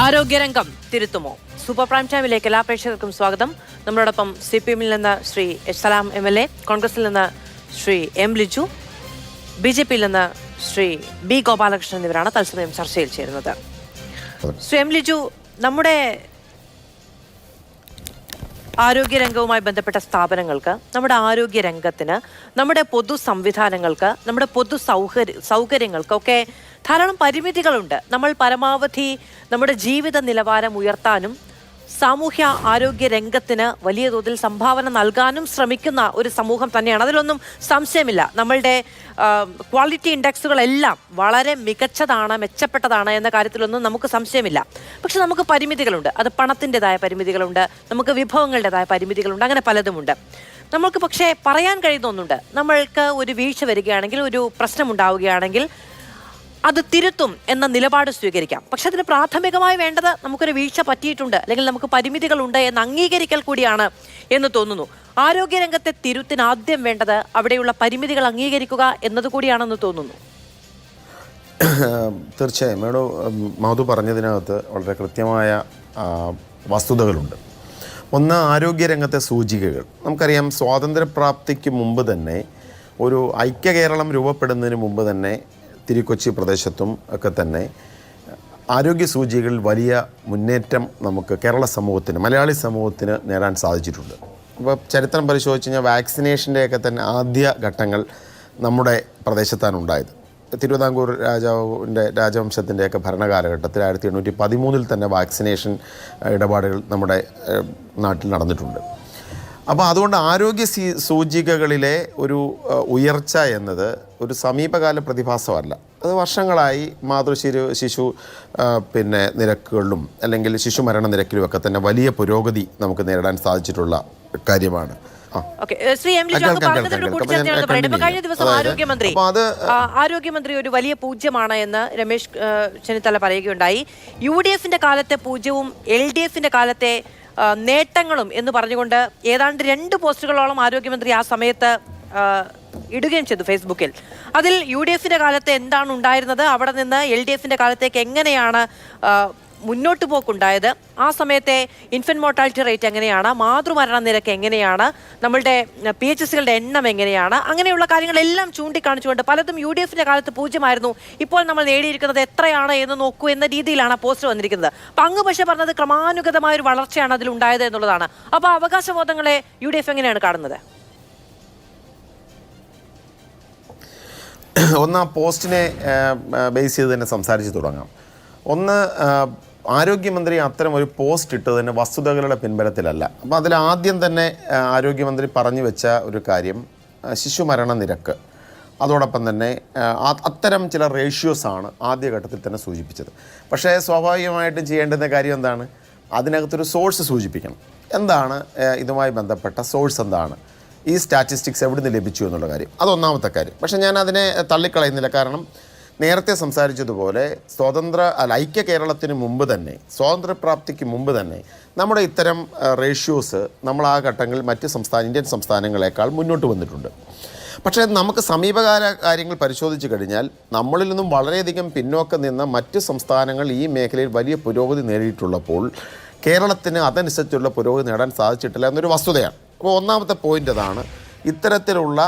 ആരോഗ്യരംഗം തിരുത്തുമോ? Super prime ടൈമിലേക്ക് എല്ലാ പ്രേക്ഷകർക്കും സ്വാഗതം. നമ്മളോടൊപ്പം CPM-ൽ നിന്ന് ശ്രീ എച്ച് സലാം MLA, കോൺഗ്രസിൽ നിന്ന് ശ്രീ M ലിജു, BJP-യിൽ നിന്ന് ശ്രീ B ഗോപാലകൃഷ്ണൻ എന്നിവരാണ് തത്സമയം ചർച്ചയിൽ ചേരുന്നത്. ശ്രീ M ലിജു, നമ്മുടെ ആരോഗ്യരംഗവുമായി ബന്ധപ്പെട്ട സ്ഥാപനങ്ങൾക്ക്, നമ്മുടെ ആരോഗ്യരംഗത്തിന്, നമ്മുടെ പൊതു സംവിധാനങ്ങൾക്ക്, നമ്മുടെ പൊതു സൗകര്യങ്ങൾക്കൊക്കെ ധാരാളം പരിമിതികളുണ്ട്. നമ്മൾ പരമാവധി നമ്മുടെ ജീവിത നിലവാരം ഉയർത്താനും സാമൂഹ്യ ആരോഗ്യ രംഗത്തിന് വലിയ തോതിൽ സംഭാവന നൽകാനും ശ്രമിക്കുന്ന ഒരു സമൂഹം തന്നെയാണ്. അതിലൊന്നും സംശയമില്ല. നമ്മളുടെ ക്വാളിറ്റി ഇൻഡെക്സുകളെല്ലാം വളരെ മികച്ചതാണ്, മെച്ചപ്പെട്ടതാണ് എന്ന കാര്യത്തിലൊന്നും നമുക്ക് സംശയമില്ല. പക്ഷെ നമുക്ക് പരിമിതികളുണ്ട്. അത് പണത്തിൻ്റെതായ പരിമിതികളുണ്ട്, നമുക്ക് വിഭവങ്ങളുടേതായ പരിമിതികളുണ്ട്, അങ്ങനെ പലതുമുണ്ട്. നമ്മൾക്ക് പക്ഷേ പറയാൻ കഴിയുന്ന ഒന്നുണ്ട്. നമ്മൾക്ക് ഒരു വീഴ്ച വരികയാണെങ്കിൽ, ഒരു പ്രശ്നമുണ്ടാവുകയാണെങ്കിൽ അത് തിരുത്തും എന്ന നിലപാട് സ്വീകരിക്കാം. പക്ഷെ അതിന് പ്രാഥമികമായി വേണ്ടത് നമുക്കൊരു വീഴ്ച പറ്റിയിട്ടുണ്ട്, അല്ലെങ്കിൽ നമുക്ക് പരിമിതികളുണ്ട് എന്ന് അംഗീകരിക്കൽ കൂടിയാണ് എന്ന് തോന്നുന്നു. ആരോഗ്യരംഗത്തെ തിരുത്തിന് ആദ്യം വേണ്ടത് അവിടെയുള്ള പരിമിതികൾ അംഗീകരിക്കുക എന്നതുകൂടിയാണെന്ന് തോന്നുന്നു. തീർച്ചയായും മാധു പറഞ്ഞതിനകത്ത് വളരെ കൃത്യമായ വസ്തുതകളുണ്ട്. ഒന്ന്, ആരോഗ്യരംഗത്തെ സൂചികകൾ. നമുക്കറിയാം, സ്വാതന്ത്ര്യപ്രാപ്തിക്ക് മുമ്പ് തന്നെ, ഒരു ഐക്യ കേരളം രൂപപ്പെടുന്നതിന് മുമ്പ് തന്നെ തിരുക്കൊച്ചി പ്രദേശത്തും ഒക്കെ തന്നെ ആരോഗ്യ സൂചികകളിൽ വലിയ മുന്നേറ്റം നമുക്ക് കേരള സമൂഹത്തിന്, മലയാളി സമൂഹത്തിന് നേടാൻ സാധിച്ചിട്ടുണ്ട്. അപ്പോൾ ചരിത്രം പരിശോധിച്ച് കഴിഞ്ഞാൽ വാക്സിനേഷൻ്റെയൊക്കെ തന്നെ ആദ്യ ഘട്ടങ്ങൾ നമ്മുടെ പ്രദേശത്താണ് ഉണ്ടായത്. തിരുവിതാംകൂർ രാജവംശത്തിൻ്റെയൊക്കെ ഭരണകാലഘട്ടത്തിൽ 1813 തന്നെ വാക്സിനേഷൻ ഇടപാടുകൾ നമ്മുടെ നാട്ടിൽ നടന്നിട്ടുണ്ട്. അപ്പോൾ അതുകൊണ്ട് ആരോഗ്യ സൂചികകളിലെ ഒരു ഉയർച്ച എന്നത് ഒരു സമീപകാല പ്രതിഭാസമല്ല. അത് വർഷങ്ങളായി ശിശു നിരക്കുകളിലും അല്ലെങ്കിൽ ശിശുമരണ നിരക്കിലുമൊക്കെ തന്നെ വലിയ പുരോഗതി നമുക്ക് നേരിടാൻ സാധിച്ചിട്ടുള്ള കാര്യമാണ്. കഴിഞ്ഞ ദിവസം ആരോഗ്യമന്ത്രി ഒരു വലിയ പൂജ്യമാണ് എന്ന് രമേശ് ചെന്നിത്തല പറയുകയുണ്ടായി. UDF-ന്റെ കാലത്തെ പൂജ്യവും LDF-ന്റെ കാലത്തെ നേട്ടങ്ങളും എന്ന് പറഞ്ഞുകൊണ്ട് ഏതാണ്ട് 2 പോസ്റ്റുകളോളം ആരോഗ്യമന്ത്രി ആ സമയത്ത് ഇടുകയും ചെയ്തു ഫേസ്ബുക്കിൽ. അതിൽ UDF-ന്റെ കാലത്ത് എന്താണ് ഉണ്ടായിരുന്നത്, അവിടെ നിന്ന് LDF-ന്റെ കാലത്തേക്ക് എങ്ങനെയാണ് മുന്നോട്ട് പോക്കുണ്ടായത്, ആ സമയത്തെ ഇൻഫന്റ് മോർട്ടാലിറ്റി റേറ്റ് എങ്ങനെയാണ്, മാതൃമരണ നിരക്ക് എങ്ങനെയാണ്, നമ്മളുടെ PHS-കളുടെ എണ്ണം എങ്ങനെയാണ്, അങ്ങനെയുള്ള കാര്യങ്ങളെല്ലാം ചൂണ്ടിക്കാണിച്ചുകൊണ്ട് പലതും UDF-ന്റെ കാലത്ത് പൂജ്യമായിരുന്നു, ഇപ്പോൾ നമ്മൾ നേടിയിരിക്കുന്നത് എത്രയാണ് എന്ന് നോക്കൂ എന്ന രീതിയിലാണ് പോസ്റ്റർ വന്നിരിക്കുന്നത്. അപ്പം അങ്ങ് പക്ഷേ പറഞ്ഞത് ക്രമാനുഗതമായ ഒരു വളർച്ചയാണ് അതിലുണ്ടായത് എന്നുള്ളതാണ്. അപ്പോൾ അവകാശബോധങ്ങളെ UDF എങ്ങനെയാണ് കാണുന്നത്? ഒന്ന്, ആ പോസ്റ്റിനെ ബേസ് ചെയ്ത് തന്നെ സംസാരിച്ച് തുടങ്ങാം. ഒന്ന്, ആരോഗ്യമന്ത്രി അത്തരം ഒരു പോസ്റ്റ് ഇട്ടതിന് വസ്തുതകളുടെ പിൻബലത്തിലല്ല. അപ്പോൾ അതിൽ ആദ്യം തന്നെ ആരോഗ്യമന്ത്രി പറഞ്ഞു വെച്ച ഒരു കാര്യം ശിശുമരണ നിരക്ക്, അതോടൊപ്പം തന്നെ അത്തരം ചില റേഷ്യോസാണ് ആദ്യഘട്ടത്തിൽ തന്നെ സൂചിപ്പിച്ചത്. പക്ഷേ സ്വാഭാവികമായിട്ടും ചെയ്യേണ്ടുന്ന കാര്യം എന്താണ്? അതിനകത്തൊരു സോഴ്സ് സൂചിപ്പിക്കണം. എന്താണ് ഇതുമായി ബന്ധപ്പെട്ട സോഴ്സ്, എന്താണ് ഈ സ്റ്റാറ്റിസ്റ്റിക്സ് എവിടെ നിന്ന് ലഭിച്ചു എന്നുള്ള കാര്യം, അതൊന്നാമത്തെ കാര്യം. പക്ഷേ ഞാൻ അതിനെ തള്ളിക്കളയുന്നില്ല. കാരണം നേരത്തെ സംസാരിച്ചതുപോലെ ഐക്യ കേരളത്തിന് മുമ്പ് തന്നെ, സ്വാതന്ത്ര്യപ്രാപ്തിക്ക് മുമ്പ് തന്നെ നമ്മുടെ ഇത്തരം റേഷ്യോസ് നമ്മൾ ആ ഘട്ടങ്ങളിൽ മറ്റ് ഇന്ത്യൻ സംസ്ഥാനങ്ങളെക്കാൾ മുന്നോട്ട് വന്നിട്ടുണ്ട്. പക്ഷേ നമുക്ക് സമീപകാല കാര്യങ്ങൾ പരിശോധിച്ച് കഴിഞ്ഞാൽ നമ്മളിൽ നിന്നും വളരെയധികം പിന്നോക്കം നിന്ന മറ്റ് സംസ്ഥാനങ്ങൾ ഈ മേഖലയിൽ വലിയ പുരോഗതി നേടിയിട്ടുള്ളപ്പോൾ കേരളത്തിന് അതനുസരിച്ചുള്ള പുരോഗതി നേടാൻ സാധിച്ചിട്ടില്ല എന്നൊരു വസ്തുതയാണ്. അപ്പോൾ ഒന്നാമത്തെ പോയിൻ്റ് അതാണ്. ഇത്തരത്തിലുള്ള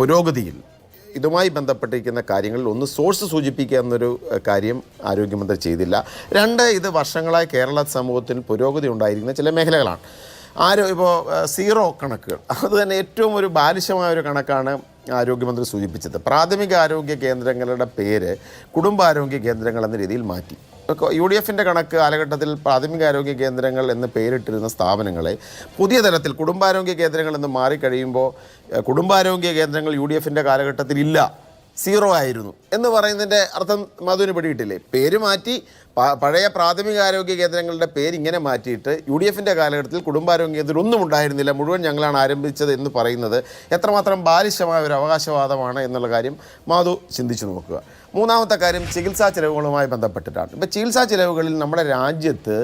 പുരോഗതിയിൽ ഇതുമായി ബന്ധപ്പെട്ടിരിക്കുന്ന കാര്യങ്ങളിൽ ഒന്ന്, സോഴ്സ് സൂചിപ്പിക്കുക എന്നൊരു കാര്യം ആരോഗ്യമന്ത്രി ചെയ്തില്ല. 2, ഇത് വർഷങ്ങളായി കേരള സമൂഹത്തിൽ പുരോഗതി ഉണ്ടായിരിക്കുന്ന ചില മേഖലകളാണ്. ഇപ്പോൾ സീറോ കണക്കുകൾ, അത് തന്നെ ഏറ്റവും ഒരു ബാലിശമായ ഒരു കണക്കാണ് ആരോഗ്യമന്ത്രി സൂചിപ്പിച്ചത്. പ്രാഥമിക ആരോഗ്യ കേന്ദ്രങ്ങളുടെ പേര് കുടുംബാരോഗ്യ കേന്ദ്രങ്ങൾ എന്ന രീതിയിൽ മാറ്റി. UDF-ന്റെ കണക്ക് കാലഘട്ടത്തിൽ പ്രാഥമികാരോഗ്യ കേന്ദ്രങ്ങൾ എന്ന് പേരിട്ടിരുന്ന സ്ഥാപനങ്ങളെ പുതിയ തരത്തിൽ കുടുംബാരോഗ്യ കേന്ദ്രങ്ങൾ എന്ന് മാറിക്കഴിയുമ്പോൾ കുടുംബാരോഗ്യ കേന്ദ്രങ്ങൾ UDF-ന്റെ കാലഘട്ടത്തിൽ ഇല്ല, സീറോ ആയിരുന്നു എന്ന് പറയുന്നതിൻ്റെ അർത്ഥം മധുവിന് പിടിയിട്ടില്ലേ? പേര് മാറ്റി, പഴയ പ്രാഥമികാരോഗ്യ കേന്ദ്രങ്ങളുടെ പേര് ഇങ്ങനെ മാറ്റിയിട്ട് UDF-ന്റെ കാലഘട്ടത്തിൽ കുടുംബാരോഗ്യ കേന്ദ്രം ഒന്നും ഉണ്ടായിരുന്നില്ല, മുഴുവൻ ഞങ്ങളാണ് ആരംഭിച്ചത് എന്ന് പറയുന്നത് എത്രമാത്രം ബാലിശമായ ഒരു അവകാശവാദമാണ് എന്നുള്ള കാര്യം മാധു ചിന്തിച്ചു നോക്കുക. മൂന്നാമത്തെ കാര്യം ചികിത്സാ ചിലവുകളുമായി ബന്ധപ്പെട്ടിട്ടാണ്. ഇപ്പോൾ ചികിത്സാ ചിലവുകളിൽ നമ്മുടെ രാജ്യത്ത്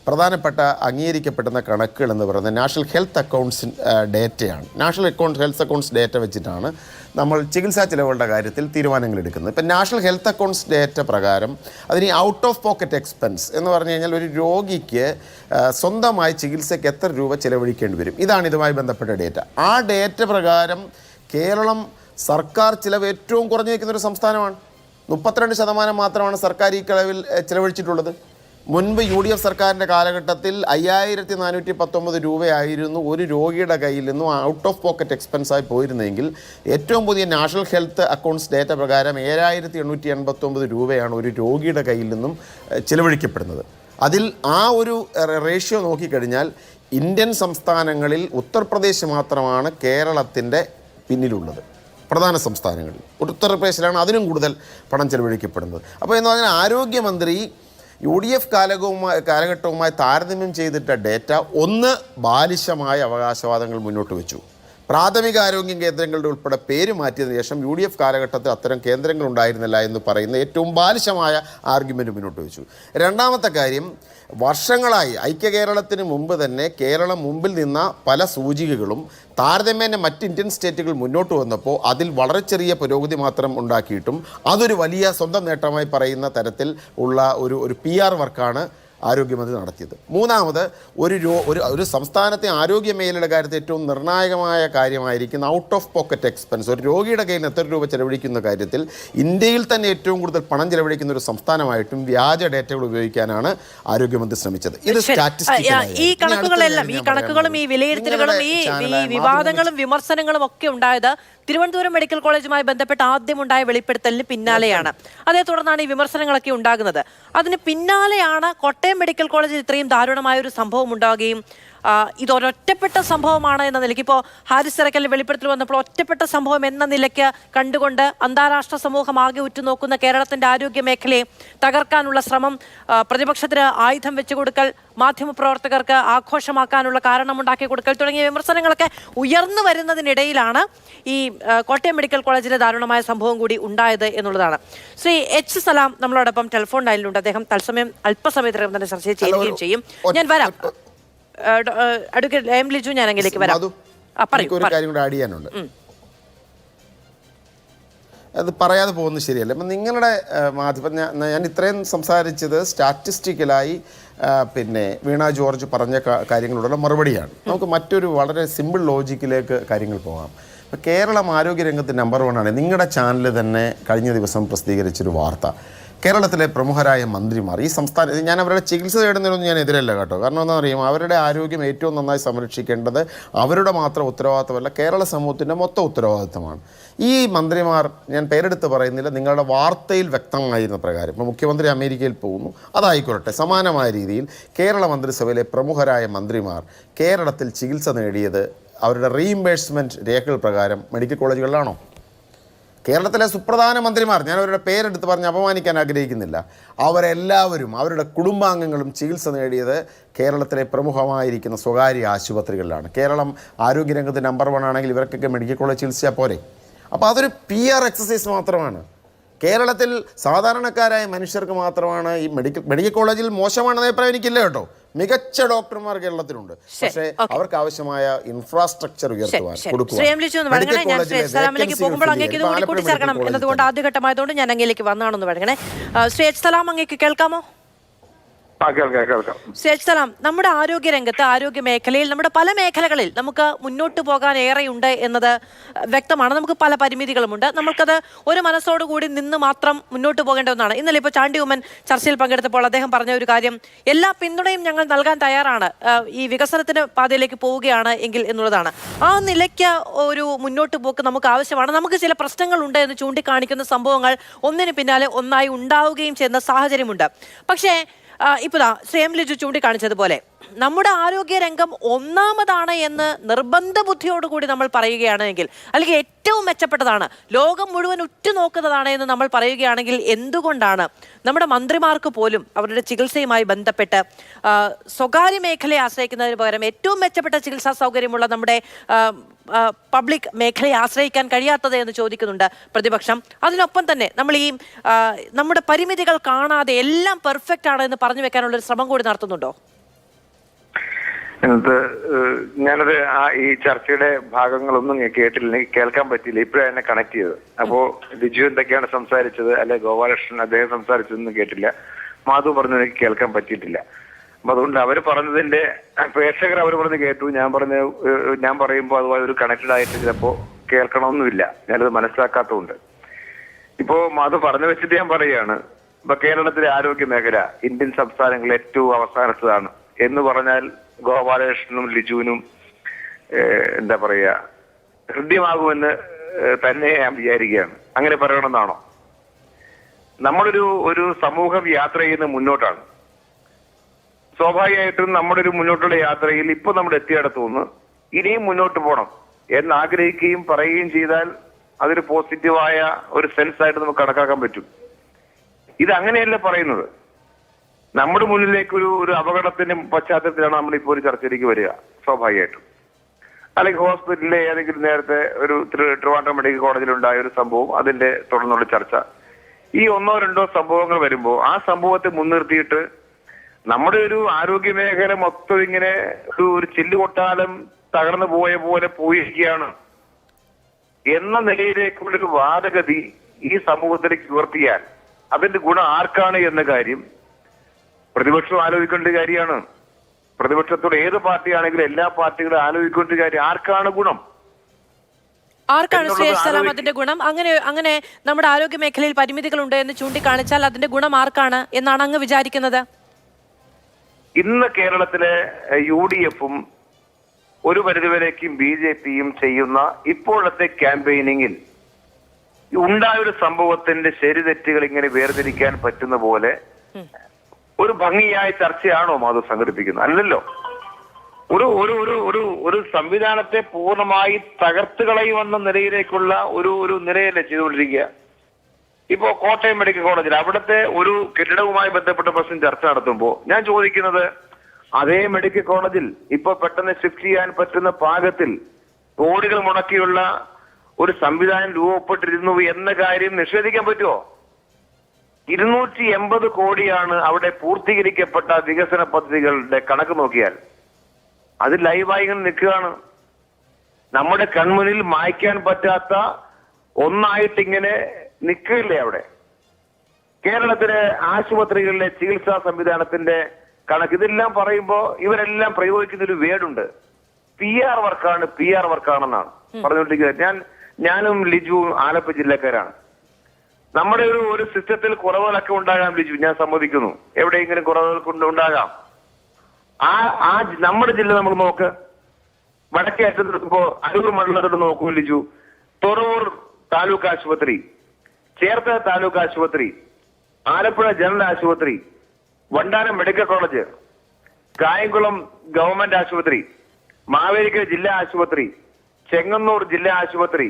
പ്രധാനപ്പെട്ട അംഗീകരിക്കപ്പെടുന്ന കണക്കുകൾ എന്ന് പറയുന്നത് നാഷണൽ ഹെൽത്ത് അക്കൗണ്ട്സ് ഡേറ്റയാണ്. നാഷണൽ ഹെൽത്ത് അക്കൗണ്ട്സ് ഡേറ്റ വെച്ചിട്ടാണ് നമ്മൾ ചികിത്സാ ചിലവുകളുടെ കാര്യത്തിൽ തീരുമാനങ്ങൾ എടുക്കുന്നത്. ഇപ്പം നാഷണൽ ഹെൽത്ത് അക്കൗണ്ട്സ് ഡേറ്റ പ്രകാരം അതിന് ഔട്ട് ഓഫ് പോക്കറ്റ് എക്സ്പെൻസ് എന്ന് പറഞ്ഞു കഴിഞ്ഞാൽ ഒരു രോഗിക്ക് സ്വന്തമായി ചികിത്സയ്ക്ക് എത്ര രൂപ ചിലവഴിക്കേണ്ടി വരും, ഇതാണ് ഇതുമായി ബന്ധപ്പെട്ട ഡേറ്റ. ആ ഡേറ്റ പ്രകാരം കേരളം സർക്കാർ ചിലവ് ഏറ്റവും കുറഞ്ഞു നിൽക്കുന്നൊരു സംസ്ഥാനമാണ്. 32% മാത്രമാണ് സർക്കാർ ഈ ചിലവഴിച്ചിട്ടുള്ളത്. മുൻപ് UDF സർക്കാരിൻ്റെ കാലഘട്ടത്തിൽ 5419 രൂപയായിരുന്നു ഒരു രോഗിയുടെ കയ്യിൽ നിന്നും ഔട്ട് ഓഫ് പോക്കറ്റ് എക്സ്പെൻസായി പോയിരുന്നെങ്കിൽ ഏറ്റവും പുതിയ നാഷണൽ ഹെൽത്ത് അക്കൗണ്ട്സ് ഡേറ്റ പ്രകാരം 7889 രൂപയാണ് ഒരു രോഗിയുടെ കയ്യിൽ നിന്നും ചിലവഴിക്കപ്പെടുന്നത്. അതിൽ ആ ഒരു റേഷ്യോ നോക്കിക്കഴിഞ്ഞാൽ ഇന്ത്യൻ സംസ്ഥാനങ്ങളിൽ ഉത്തർപ്രദേശ് മാത്രമാണ് കേരളത്തിൻ്റെ പിന്നിലുള്ളത്. പ്രധാന സംസ്ഥാനങ്ങളിൽ ഉത്തർപ്രദേശിലാണ് അതിനും കൂടുതൽ പണം ചെലവഴിക്കപ്പെടുന്നത്. അപ്പോൾ എന്ന് പറഞ്ഞാൽ ആരോഗ്യമന്ത്രി UDF കാലഘട്ടവുമായി താരതമ്യം ചെയ്തിട്ട ഡേറ്റ ഒന്ന് ബാലിശമായ അവകാശവാദങ്ങൾ മുന്നോട്ട് വെച്ചു. പ്രാഥമിക ആരോഗ്യ കേന്ദ്രങ്ങളുടെ ഉൾപ്പെടെ പേര് മാറ്റിയതിനു ശേഷം UDF കാലഘട്ടത്തിൽ അത്തരം കേന്ദ്രങ്ങൾ ഉണ്ടായിരുന്നില്ല എന്ന് പറയുന്ന ഏറ്റവും ബാലിശമായ ആർഗ്യുമെൻ്റ് മുന്നോട്ട് വെച്ചു. രണ്ടാമത്തെ കാര്യം, വർഷങ്ങളായി ഐക്യ കേരളത്തിന് മുമ്പ് തന്നെ കേരളം മുമ്പിൽ നിന്ന പല സൂചികകളും താരതമ്യേന മറ്റ് ഇന്ത്യൻ സ്റ്റേറ്റുകൾ മുന്നോട്ട് വന്നപ്പോൾ അതിൽ വളരെ ചെറിയ പുരോഗതി മാത്രം ഉണ്ടാക്കിയിട്ടും അതൊരു വലിയ സ്വന്തം നേട്ടമായി പറയുന്ന തരത്തിൽ ഉള്ള ഒരു PR വർക്കാണ് ആരോഗ്യമന്ത്രി നടത്തിയത്. മൂന്നാമത്, ഒരു സംസ്ഥാനത്തെ ആരോഗ്യ മേഖലയുടെ കാര്യത്തിൽ ഏറ്റവും നിർണായകമായ കാര്യമായിരിക്കുന്ന ഔട്ട് ഓഫ് പോക്കറ്റ് എക്സ്പെൻസ്, ഒരു രോഗിയുടെ കയ്യിൽ നിന്ന് എത്ര രൂപ ചെലവഴിക്കുന്ന കാര്യത്തിൽ ഇന്ത്യയിൽ തന്നെ ഏറ്റവും കൂടുതൽ പണം ചെലവഴിക്കുന്ന ഒരു സംസ്ഥാനമായിട്ടും വ്യാജ ഡേറ്റകൾ ഉപയോഗിക്കാനാണ് ആരോഗ്യമന്ത്രി ശ്രമിച്ചത്. ഇത് ഈ കണക്കുകളും ഈ വിലയിരുത്തലുകളും ഈ വിവാദങ്ങളും വിമർശനങ്ങളും ഒക്കെ ഉണ്ടായത് തിരുവനന്തപുരം മെഡിക്കൽ കോളേജുമായി ബന്ധപ്പെട്ട് ആദ്യമുണ്ടായ വെളിപ്പെടുത്തലിന് പിന്നാലെയാണ്. അതേ തുടർന്നാണ് ഈ വിമർശനങ്ങളൊക്കെ ഉണ്ടാകുന്നത്. അതിന് പിന്നാലെയാണ് കോട്ടയം മെഡിക്കൽ കോളേജിൽ ഇത്രയും ദാരുണമായ ഒരു സംഭവം ഉണ്ടാവുകയും ഇതൊരൊറ്റപ്പെട്ട സംഭവമാണ് എന്ന നിലയ്ക്ക്, ഇപ്പോൾ ഹാരിസ് തിരക്കലിന് വെളിപ്പെടുത്തൽ വന്നപ്പോൾ ഒറ്റപ്പെട്ട സംഭവം എന്ന നിലയ്ക്ക് കണ്ടുകൊണ്ട് അന്താരാഷ്ട്ര സമൂഹം ആകെ ഉറ്റുനോക്കുന്ന കേരളത്തിൻ്റെ ആരോഗ്യ മേഖലയെ തകർക്കാനുള്ള ശ്രമം, പ്രതിപക്ഷത്തിന് ആയുധം വെച്ചു കൊടുക്കൽ, മാധ്യമപ്രവർത്തകർക്ക് ആഘോഷമാക്കാനുള്ള കാരണമുണ്ടാക്കി കൊടുക്കൽ തുടങ്ങിയ വിമർശനങ്ങളൊക്കെ ഉയർന്നു വരുന്നതിനിടയിലാണ് ഈ കോട്ടയം മെഡിക്കൽ കോളേജിലെ ദാരുണമായ സംഭവം കൂടി ഉണ്ടായത് എന്നുള്ളതാണ്. ശ്രീ H. സലാം നമ്മളോടൊപ്പം ടെലിഫോൺ ലൈനിലുണ്ട്. അദ്ദേഹം തത്സമയം അല്പസമയത്തിനകം തന്നെ ചർച്ച ചെയ്യുകയും ചെയ്യും. ഞാൻ വരാം. Advocate M. ലിജു, ഞാൻ അങ്ങിലേക്ക് വരാം. ഒരു കാര്യം കൂടെ ആഡ് ചെയ്യാനുണ്ട്, അത് പറയാതെ പോകുന്നത് ശരിയല്ല. അപ്പം നിങ്ങളുടെ മാധ്യമം, ഞാൻ ഇത്രയും സംസാരിച്ചത് സ്റ്റാറ്റിസ്റ്റിക്കലായി പിന്നെ വീണ ജോർജ് പറഞ്ഞ കാര്യങ്ങളുടെ മറുപടിയാണ്. നമുക്ക് മറ്റൊരു വളരെ സിമ്പിൾ ലോജിക്കിലേക്ക് കാര്യങ്ങൾ പോകാം. ഇപ്പോൾ കേരളം ആരോഗ്യരംഗത്ത് നമ്പർ 1 ആണ്. നിങ്ങളുടെ ചാനൽ തന്നെ കഴിഞ്ഞ ദിവസം പ്രസിദ്ധീകരിച്ചൊരു വാർത്ത, കേരളത്തിലെ പ്രമുഖരായ മന്ത്രിമാർ ഈ സംസ്ഥാന, ഞാൻ അവരുടെ ചികിത്സ തേടുന്നതിനൊന്നും ഞാൻ എതിരല്ല കേട്ടോ. കാരണം എന്താ പറയുക, അവരുടെ ആരോഗ്യം ഏറ്റവും നന്നായി സംരക്ഷിക്കേണ്ടത് അവരുടെ മാത്രം ഉത്തരവാദിത്തമല്ല, കേരള സമൂഹത്തിൻ്റെ മൊത്തം ഉത്തരവാദിത്തമാണ്. ഈ മന്ത്രിമാർ, ഞാൻ പേരെടുത്ത് പറയുന്നില്ല, നിങ്ങളുടെ വാർത്തയിൽ വ്യക്തമായിരുന്ന പ്രകാരം ഇപ്പോൾ മുഖ്യമന്ത്രി അമേരിക്കയിൽ പോകുന്നു, അതായിക്കൊള്ളട്ടെ, സമാനമായ രീതിയിൽ കേരള മന്ത്രിസഭയിലെ പ്രമുഖരായ മന്ത്രിമാർ കേരളത്തിൽ ചികിത്സ നേടിയത് അവരുടെ റീഇംബേഴ്സ്മെൻറ്റ് രേഖകൾ പ്രകാരം മെഡിക്കൽ കോളേജുകളിലാണോ? കേരളത്തിലെ സുപ്രധാന മന്ത്രിമാർ, ഞാൻ അവരുടെ പേരെടുത്ത് പറഞ്ഞ് അപമാനിക്കാൻ ആഗ്രഹിക്കുന്നില്ല, അവരെല്ലാവരും അവരുടെ കുടുംബാംഗങ്ങളും ചികിത്സ നേടിയത് കേരളത്തിലെ പ്രമുഖമായിരിക്കുന്ന സ്വകാര്യ ആശുപത്രികളിലാണ്. കേരളം ആരോഗ്യരംഗത്ത് നമ്പർ 1 ആണെങ്കിൽ ഇവർക്കൊക്കെ മെഡിക്കൽ കോളേജ് ചികിത്സിച്ചാൽ പോരെ? അപ്പോൾ അതൊരു PR എക്സസൈസ് മാത്രമാണ്. കേരളത്തിൽ സാധാരണക്കാരായ മനുഷ്യർക്ക് മാത്രമാണ് ഈ മെഡിക്കൽ കോളേജിൽ മോശമാണെന്ന അഭിപ്രായം എനിക്കില്ല കേട്ടോ. മികച്ച ഡോക്ടർമാർ കേരളത്തിലുണ്ട്. പക്ഷേ അവർക്ക് ആവശ്യമായ ഇൻഫ്രാസ്ട്രക്ചർ ഉയർത്തുവാൻ എന്നതുകൊണ്ട് ആദ്യഘട്ടമായതുകൊണ്ട് ഞാൻ അങ്ങേലേക്ക് വന്നാണെന്ന് പറയണേ. ശ്രീ H. സലാം, അങ്ങേക്ക് കേൾക്കാമോ? സലാം, നമ്മുടെ ആരോഗ്യരംഗത്ത്, ആരോഗ്യ മേഖലയിൽ, നമ്മുടെ പല മേഖലകളിൽ നമുക്ക് മുന്നോട്ട് പോകാൻ ഏറെയുണ്ട് എന്നത് വ്യക്തമാണ്. നമുക്ക് പല പരിമിതികളുമുണ്ട്. നമുക്കത് ഒരു മനസ്സോടുകൂടി നിന്ന് മാത്രം മുന്നോട്ട് പോകേണ്ട ഒന്നാണ്. ഇന്നലെ ഇപ്പോൾ ചാണ്ടി ഉമ്മൻ ചർച്ചയിൽ പങ്കെടുത്തപ്പോൾ അദ്ദേഹം പറഞ്ഞ ഒരു കാര്യം, എല്ലാ പിന്തുണയും ഞങ്ങൾ നൽകാൻ തയ്യാറാണ്, ഈ വികസനത്തിന് പാതയിലേക്ക് പോവുകയാണ് എങ്കിൽ എന്നുള്ളതാണ്. ആ നിലയ്ക്ക് ഒരു മുന്നോട്ട് പോക്ക് നമുക്ക് ആവശ്യമാണ്. നമുക്ക് ചില പ്രശ്നങ്ങളുണ്ട് എന്ന് ചൂണ്ടിക്കാണിക്കുന്ന സംഭവങ്ങൾ ഒന്നിന് പിന്നാലെ ഒന്നായി ഉണ്ടാവുകയും ചെയ്യുന്ന സാഹചര്യമുണ്ട്. പക്ഷേ ഇപ്പോൾ ശ്രീ M. ലിജു ചൂണ്ടിക്കാണിച്ചതുപോലെ നമ്മുടെ ആരോഗ്യരംഗം ഒന്നാമതാണ് എന്ന് നിർബന്ധ ബുദ്ധിയോടുകൂടി നമ്മൾ പറയുകയാണെങ്കിൽ, അല്ലെങ്കിൽ ഏറ്റവും മെച്ചപ്പെട്ടതാണ്, ലോകം മുഴുവൻ ഉറ്റുനോക്കുന്നതാണ് എന്ന് നമ്മൾ പറയുകയാണെങ്കിൽ, എന്തുകൊണ്ടാണ് നമ്മുടെ മന്ത്രിമാർക്ക് പോലും അവരുടെ ചികിത്സയുമായി ബന്ധപ്പെട്ട് സ്വകാര്യ മേഖലയെ ആശ്രയിക്കുന്നതിന് പകരം ഏറ്റവും മെച്ചപ്പെട്ട ചികിത്സാ സൗകര്യമുള്ള നമ്മുടെ പബ്ലിക് മേഖലയെ ആശ്രയിക്കാൻ കഴിയാത്തത് എന്ന് ചോദിക്കുന്നുണ്ട് പ്രതിപക്ഷം. അതിനൊപ്പം തന്നെ നമ്മൾ ഈ നമ്മുടെ പരിമിതികൾ കാണാതെ എല്ലാം പെർഫെക്റ്റ് ആണ് എന്ന് പറഞ്ഞു വെക്കാനുള്ള ഒരു ശ്രമം കൂടി നടത്തുന്നുണ്ടോ? എന്നിട്ട് ഞാനത് ഈ ചർച്ചയുടെ ഭാഗങ്ങളൊന്നും കേട്ടില്ല, കേൾക്കാൻ പറ്റിയില്ല. ഇപ്പോഴാണ് എന്നെ കണക്ട് ചെയ്തത്. അപ്പോ ലിജു എന്തൊക്കെയാണ് സംസാരിച്ചത്, അല്ലെ ഗോപാലകൃഷ്ണൻ അദ്ദേഹം സംസാരിച്ചതൊന്നും കേട്ടില്ല. മാധു പറഞ്ഞത് എനിക്ക് കേൾക്കാൻ പറ്റിയിട്ടില്ല. അപ്പൊ അതുകൊണ്ട് അവർ പറഞ്ഞതിന്റെ പ്രേക്ഷകർ അവർ പറഞ്ഞ് കേട്ടു. ഞാൻ പറയുമ്പോൾ അതുപോലെ ഒരു കണക്റ്റഡ് ആയിട്ട് ചിലപ്പോ കേൾക്കണമെന്നില്ല. ഞാനത് മനസ്സിലാക്കാത്തതുകൊണ്ട് ഇപ്പോ മാധു പറഞ്ഞു വെച്ചിട്ട് ഞാൻ പറയുകയാണ്. ഇപ്പൊ കേരളത്തിലെ ആരോഗ്യ മേഖല ഇന്ത്യൻ സംസ്ഥാനങ്ങളിൽ ഏറ്റവും അവസാനത്തതാണ് എന്ന് പറഞ്ഞാൽ ഗോപാലകൃഷ്ണനും ലിജുവിനും എന്താ പറയാ ഹൃദ്യമാകുമെന്ന് തന്നെ ഞാൻ വിചാരിക്കുകയാണ്. അങ്ങനെ പറയണമെന്നാണോ? നമ്മളൊരു സമൂഹം യാത്ര ചെയ്യുന്ന മുന്നോട്ടാണ്. സ്വാഭാവികമായിട്ടും നമ്മുടെ ഒരു മുന്നോട്ടുള്ള യാത്രയിൽ ഇപ്പൊ നമ്മൾ എത്തിയിടത്തുനിന്ന് ഇനിയും മുന്നോട്ട് പോകണം എന്ന് ആഗ്രഹിക്കുകയും പറയുകയും ചെയ്താൽ അതൊരു പോസിറ്റീവായ ഒരു സെൻസ് ആയിട്ട് നമുക്ക് കണക്കാക്കാൻ പറ്റും. ഇത് അങ്ങനെയല്ല പറയുന്നത്. നമ്മുടെ മുന്നിലേക്ക് ഒരു അപകടത്തിന്റെ പശ്ചാത്തലത്തിലാണ് നമ്മളിപ്പോൾ ഒരു ചർച്ചയിലേക്ക് വരിക സ്വാഭാവികമായിട്ടും. അല്ലെങ്കിൽ ഹോസ്പിറ്റലിലെ ഏതെങ്കിലും നേരത്തെ ഒരു ട്രിവാൻഡ്രം മെഡിക്കൽ കോളേജിൽ ഉണ്ടായ ഒരു സംഭവം, അതിന്റെ തുടർന്നുള്ള ചർച്ച, ഈ ഒന്നോ രണ്ടോ സംഭവങ്ങൾ വരുമ്പോൾ ആ സംഭവത്തെ മുൻനിർത്തിയിട്ട് നമ്മുടെ ഒരു ആരോഗ്യ മേഖല മൊത്തം ഇങ്ങനെ ഒരു ചില്ലുകൊട്ടാലം തകർന്നു പോയ പോലെ പോയിരിക്കുകയാണ് എന്ന നിലയിലേക്കുള്ളൊരു വാദഗതി ഈ സമൂഹത്തിലേക്ക് ഉയർത്തിയാൽ അതിന്റെ ഗുണം ആർക്കാണ് എന്ന കാര്യം പ്രതിപക്ഷം ആലോചിക്കേണ്ട കാര്യമാണ്. പ്രതിപക്ഷത്തോട് ഏത് പാർട്ടിയാണെങ്കിലും എല്ലാ പാർട്ടികളും ആലോചിക്കേണ്ട കാര്യം ആർക്കാണ് ഗുണം, ആർക്കാണ് ശ്രേഷ്ഠലാം അതിന്റെ ഗുണം? അങ്ങനെ നമ്മുടെ ആരോഗ്യ മേഖലയിൽ പരിമിതികളുണ്ട് എന്ന് ചൂണ്ടിക്കാണിച്ചാൽ അതിന്റെ ഗുണം ആർക്കാണ് എന്നാണ് അങ്ങ് വിചാരിക്കുന്നത്? ഇന്ന് കേരളത്തിലെ UDF-ഉം ഒരു പരിധിവരേക്കും BJP-യും ചെയ്യുന്ന ഇപ്പോഴത്തെ ക്യാമ്പയിനിങ്ങിൽ ഉണ്ടായൊരു സംഭവത്തിന്റെ ശരിതെറ്റുകൾ ഇങ്ങനെ വേർതിരിക്കാൻ പറ്റുന്ന പോലെ ഒരു ഭംഗിയായ ചർച്ചയാണോ മാധു സംഘടിപ്പിക്കുന്നത്? അല്ലല്ലോ. ഒരു സംവിധാനത്തെ പൂർണ്ണമായി തകർത്ത് കളയുമെന്ന നിലയിലേക്കുള്ള ഒരു നിലയല്ലേ ചെയ്തുകൊണ്ടിരിക്കുക. ഇപ്പോ കോട്ടയം മെഡിക്കൽ കോളേജിൽ അവിടുത്തെ ഒരു കെട്ടിടവുമായി ബന്ധപ്പെട്ട പ്രശ്നം ചർച്ച നടത്തുമ്പോൾ ഞാൻ ചോദിക്കുന്നത്, അതേ മെഡിക്കൽ കോളേജിൽ ഇപ്പൊ പെട്ടെന്ന് ഷിഫ്റ്റ് ചെയ്യാൻ പറ്റുന്ന പാകത്തിൽ കോടികൾ മുടക്കിയുള്ള ഒരു സംവിധാനം രൂപപ്പെട്ടിരുന്നു എന്ന കാര്യം നിഷേധിക്കാൻ പറ്റുമോ? 280 കോടിയാണ് അവിടെ പൂർത്തീകരിക്കപ്പെട്ട വികസന പദ്ധതികളുടെ കണക്ക് നോക്കിയാൽ. അത് ലൈവായി നിൽക്കുകയാണ്. നമ്മുടെ കൺമുന്നിൽ മായ്ക്കാൻ പറ്റാത്ത ഒന്നായിട്ടിങ്ങനെ നിൽക്കില്ലേ അവിടെ. കേരളത്തിലെ ആശുപത്രികളിലെ ചികിത്സാ സംവിധാനത്തിന്റെ കണക്ക് ഇതെല്ലാം പറയുമ്പോൾ ഇവരെല്ലാം പ്രയോഗിക്കുന്ന ഒരു വേർഡുണ്ട്, PR വർക്കാണെന്നാണ് പറഞ്ഞുകൊണ്ടിരിക്കുന്നത്. ഞാനും ലിജുവും ആലപ്പുഴ ജില്ലക്കാരാണ്. നമ്മുടെ ഒരു സിസ്റ്റത്തിൽ കുറവുകളൊക്കെ ഉണ്ടാകാം ലിജു, ഞാൻ സമ്മതിക്കുന്നു. എവിടെയെങ്കിലും കുറവുകൾ ഉണ്ടാകാം. നമ്മുടെ ജില്ല നമ്മൾ നോക്ക്. വടക്കേ അറ്റത്തിപ്പോ അരൂർ മണ്ഡലത്തോട് നോക്കൂ ലിജു. തുറവൂർ താലൂക്ക് ആശുപത്രി, ചേർത്തല താലൂക്ക് ആശുപത്രി, ആലപ്പുഴ ജനറൽ ആശുപത്രി, Vandanam medical college, Kayamkulam government ആശുപത്രി, മാവേലിക്കര ജില്ലാ ആശുപത്രി, ചെങ്ങന്നൂർ ജില്ലാ ആശുപത്രി,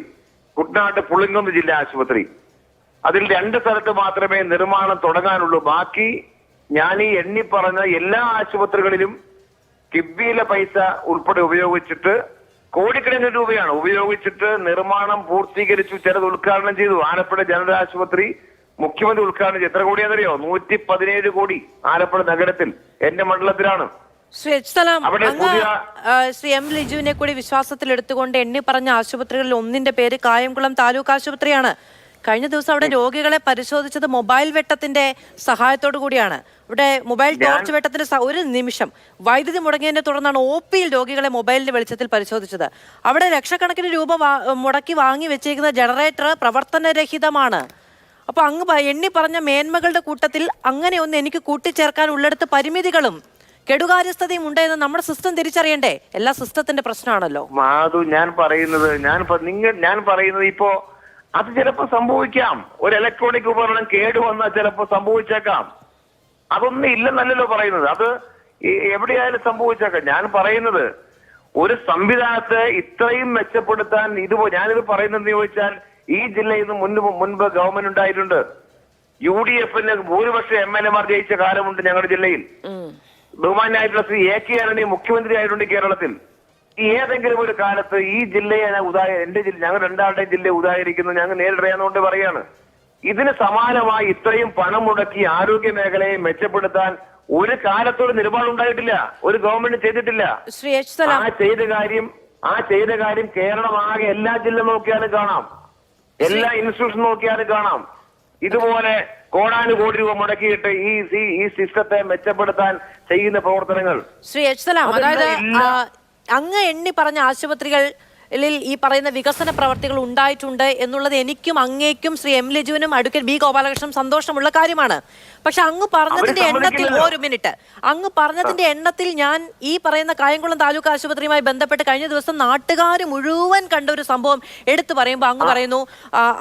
കുട്ടനാട് പുളിങ്കുന്ന് ജില്ലാ ആശുപത്രി. അതിൽ 2 സ്ഥലത്ത് മാത്രമേ നിർമ്മാണം തുടങ്ങാനുള്ളൂ. ബാക്കി ഞാൻ ഈ എണ്ണി പറഞ്ഞ എല്ലാ ആശുപത്രികളിലും കിഫ്ബിയിലെ പൈസ ഉൾപ്പെടെ ഉപയോഗിച്ചിട്ട് കോടിക്കണക്കിന് രൂപയാണ് ഉപയോഗിച്ചിട്ട് നിർമ്മാണം പൂർത്തീകരിച്ചു. ചിലത് ഉദ്ഘാടനം ചെയ്തു. ആലപ്പുഴ ജനറൽ ആശുപത്രി മുഖ്യമന്ത്രി ഉദ്ഘാടനം ചെയ്തു. എത്ര കോടിയാണെന്നറിയോ? 117 കോടി ആലപ്പുഴ നഗരത്തിൽ, എന്റെ മണ്ഡലത്തിലാണ്. ശ്രീ M. ലിജുവിനെ കൂടി വിശ്വാസത്തിൽ എടുത്തുകൊണ്ട് എണ്ണി പറഞ്ഞ ആശുപത്രികളിൽ ഒന്നിന്റെ പേര് കായംകുളം താലൂക്ക് ആശുപത്രിയാണ്. കഴിഞ്ഞ ദിവസം അവിടെ രോഗികളെ പരിശോധിച്ചത് മൊബൈൽ വെട്ടത്തിന്റെ സഹായത്തോടു കൂടിയാണ്. ഇവിടെ മൊബൈൽ ടോർച്ച് വെട്ടത്തിന്റെ ഒരു നിമിഷം വൈദ്യുതി മുടങ്ങിയതിനെ തുടർന്നാണ് OP-യിൽ രോഗികളെ മൊബൈലിന്റെ വെളിച്ചത്തിൽ പരിശോധിച്ചത്. അവിടെ ലക്ഷക്കണക്കിന് രൂപ മുടക്കി വാങ്ങി വെച്ചിരിക്കുന്ന ജനറേറ്റർ പ്രവർത്തനരഹിതമാണ്. അപ്പൊ അങ്ങ് എണ്ണി പറഞ്ഞ മേന്മകളുടെ കൂട്ടത്തിൽ അങ്ങനെ ഒന്ന് എനിക്ക് കൂട്ടിച്ചേർക്കാൻ ഉള്ളിടത്ത് പരിമിതികളും കെടുകാര്യസ്ഥതയും ഉണ്ടെന്ന് നമ്മുടെ സിസ്റ്റം തിരിച്ചറിയണ്ടേ? എല്ലാ സിസ്റ്റത്തിന്റെ പ്രശ്നമാണല്ലോ മാധു. ഞാൻ പറയുന്നത് ഇപ്പോ അത് ചിലപ്പോ സംഭവിക്കാം. ഒരു ഇലക്ട്രോണിക് ഉപകരണം കേടുവന്നാൽ ചിലപ്പോ സംഭവിച്ചേക്കാം. അതൊന്നും ഇല്ലെന്നല്ലല്ലോ പറയുന്നത്. അത് എവിടെയായാലും സംഭവിച്ചേക്കാം. ഞാൻ പറയുന്നത് ഒരു സംവിധാനത്തെ ഇത്രയും മെച്ചപ്പെടുത്താൻ ഞാനിത് പറയുന്നത് ചോദിച്ചാൽ ഈ ജില്ലയിൽ നിന്ന് മുൻപ് ഗവൺമെന്റ് ഉണ്ടായിട്ടുണ്ട്. UDF-ന് ഭൂരിപക്ഷം MLA-മാർ ജയിച്ച കാലമുണ്ട് ഞങ്ങളുടെ ജില്ലയിൽ. ബഹുമാനായിട്ടുള്ള ശ്രീ AK ആന്റണി മുഖ്യമന്ത്രി ആയിട്ടുണ്ട് കേരളത്തിൽ. ഏതെങ്കിലും ഒരു കാലത്ത് ഈ ജില്ലയെ എന്റെ ജില്ല, ഞങ്ങൾ രണ്ടാളുടെയും ജില്ലയെ ഉദാഹരിക്കുന്നത് ഞങ്ങൾ നേരിടറിയാന്നുകൊണ്ട് പറയാണ്. ഇതിന് സമാനമായി ഇത്രയും പണം മുടക്കി ആരോഗ്യ മേഖലയെ മെച്ചപ്പെടുത്താൻ ഒരു കാലത്തോട് നിലപാടുണ്ടായിട്ടില്ല, ഒരു ഗവൺമെന്റ് ചെയ്തിട്ടില്ല. ശ്രീ എച്ച് സലാം, ആ ചെയ്ത കാര്യം കേരളം ആകെ എല്ലാ ജില്ല നോക്കിയാലും കാണാം, എല്ലാ ഇൻസ്റ്റിറ്റ്യൂഷൻ നോക്കിയാലും കാണാം. ഇതുപോലെ കോടാനുകോടി രൂപ മുടക്കിയിട്ട് ഈ സിസ്റ്റത്തെ മെച്ചപ്പെടുത്താൻ ചെയ്യുന്ന പ്രവർത്തനങ്ങൾ. ശ്രീ എച്ച് സലാം, അതായത് അങ്ങ് എണ്ണി പറഞ്ഞ ആശുപത്രികൾ ഈ പറയുന്ന വികസന പ്രവർത്തികൾ ഉണ്ടായിട്ടുണ്ട് എന്നുള്ളത് എനിക്കും അങ്ങേക്കും ശ്രീ എം ലിജുവിനും അഡ്വക്കേറ്റ് ബി ഗോപാലകൃഷ്ണൻ സന്തോഷമുള്ള കാര്യമാണ്. പക്ഷെ അങ്ങ് പറഞ്ഞതിന്റെ എണ്ണത്തിൽ, ഒരു മിനിറ്റ്, അങ്ങ് പറഞ്ഞതിന്റെ എണ്ണത്തിൽ ഞാൻ ഈ പറയുന്ന കായംകുളം താലൂക്ക് ആശുപത്രിയുമായി ബന്ധപ്പെട്ട് കഴിഞ്ഞ ദിവസം നാട്ടുകാർ മുഴുവൻ കണ്ട ഒരു സംഭവം എടുത്തു പറയുമ്പോൾ അങ്ങ് പറയുന്നു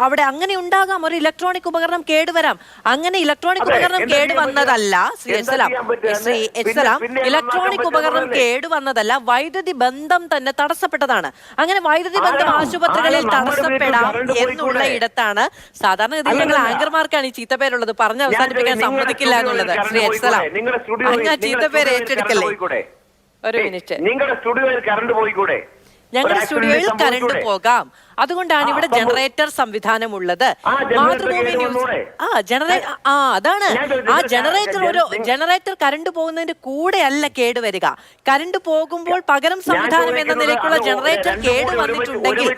അവിടെ അങ്ങനെ ഉണ്ടാകാം, ഒരു ഇലക്ട്രോണിക് ഉപകരണം കേടുവരാം. അങ്ങനെ ഇലക്ട്രോണിക് ഉപകരണം കേടുവന്നതല്ല ശ്രീ എച്ച് സലാം, ഇലക്ട്രോണിക് ഉപകരണം കേടുവന്നതല്ല, വൈദ്യുതി ബന്ധം തന്നെ തടസ്സപ്പെട്ടതാണ്. അങ്ങനെ വൈദ്യുതി ബന്ധം ആശുപത്രികളിൽ തടസ്സപ്പെടാം എന്നുള്ള ഇടത്താണ് സാധാരണഗതിയിൽ ഞങ്ങൾ ആങ്കർമാർക്കാണ് ഈ ചീത്തപ്പേരുള്ളത്, പറഞ്ഞ് അവസാനിപ്പിക്കാൻ സമ്മതിക്കില്ല എന്നുള്ളത്. ശ്രീ എച്ച് സലാം, അങ്ങ് ചീത്തപ്പേര് ഏറ്റെടുക്കല്ലേ? ഒരു മിനിറ്റ്, നിങ്ങളുടെ സ്റ്റുഡിയോയിൽ കറണ്ട് പോയിക്കൂടെ? ഞങ്ങളുടെ സ്റ്റുഡിയോയിൽ കറണ്ട് പോകാം, അതുകൊണ്ടാണ് ഇവിടെ ജനറേറ്റർ സംവിധാനം ഉള്ളത്. മാതൃഭൂമി ന്യൂസ് അതാണ് ആ ജനറേറ്റർ കറണ്ട് പോകുന്നതിന്റെ കൂടെ അല്ല കേടുവരിക. കറണ്ട് പോകുമ്പോൾ പകരം സംവിധാനം എന്ന നിലയ്ക്കുള്ള ജനറേറ്റർ കേട് വന്നിട്ടുണ്ടെങ്കിൽ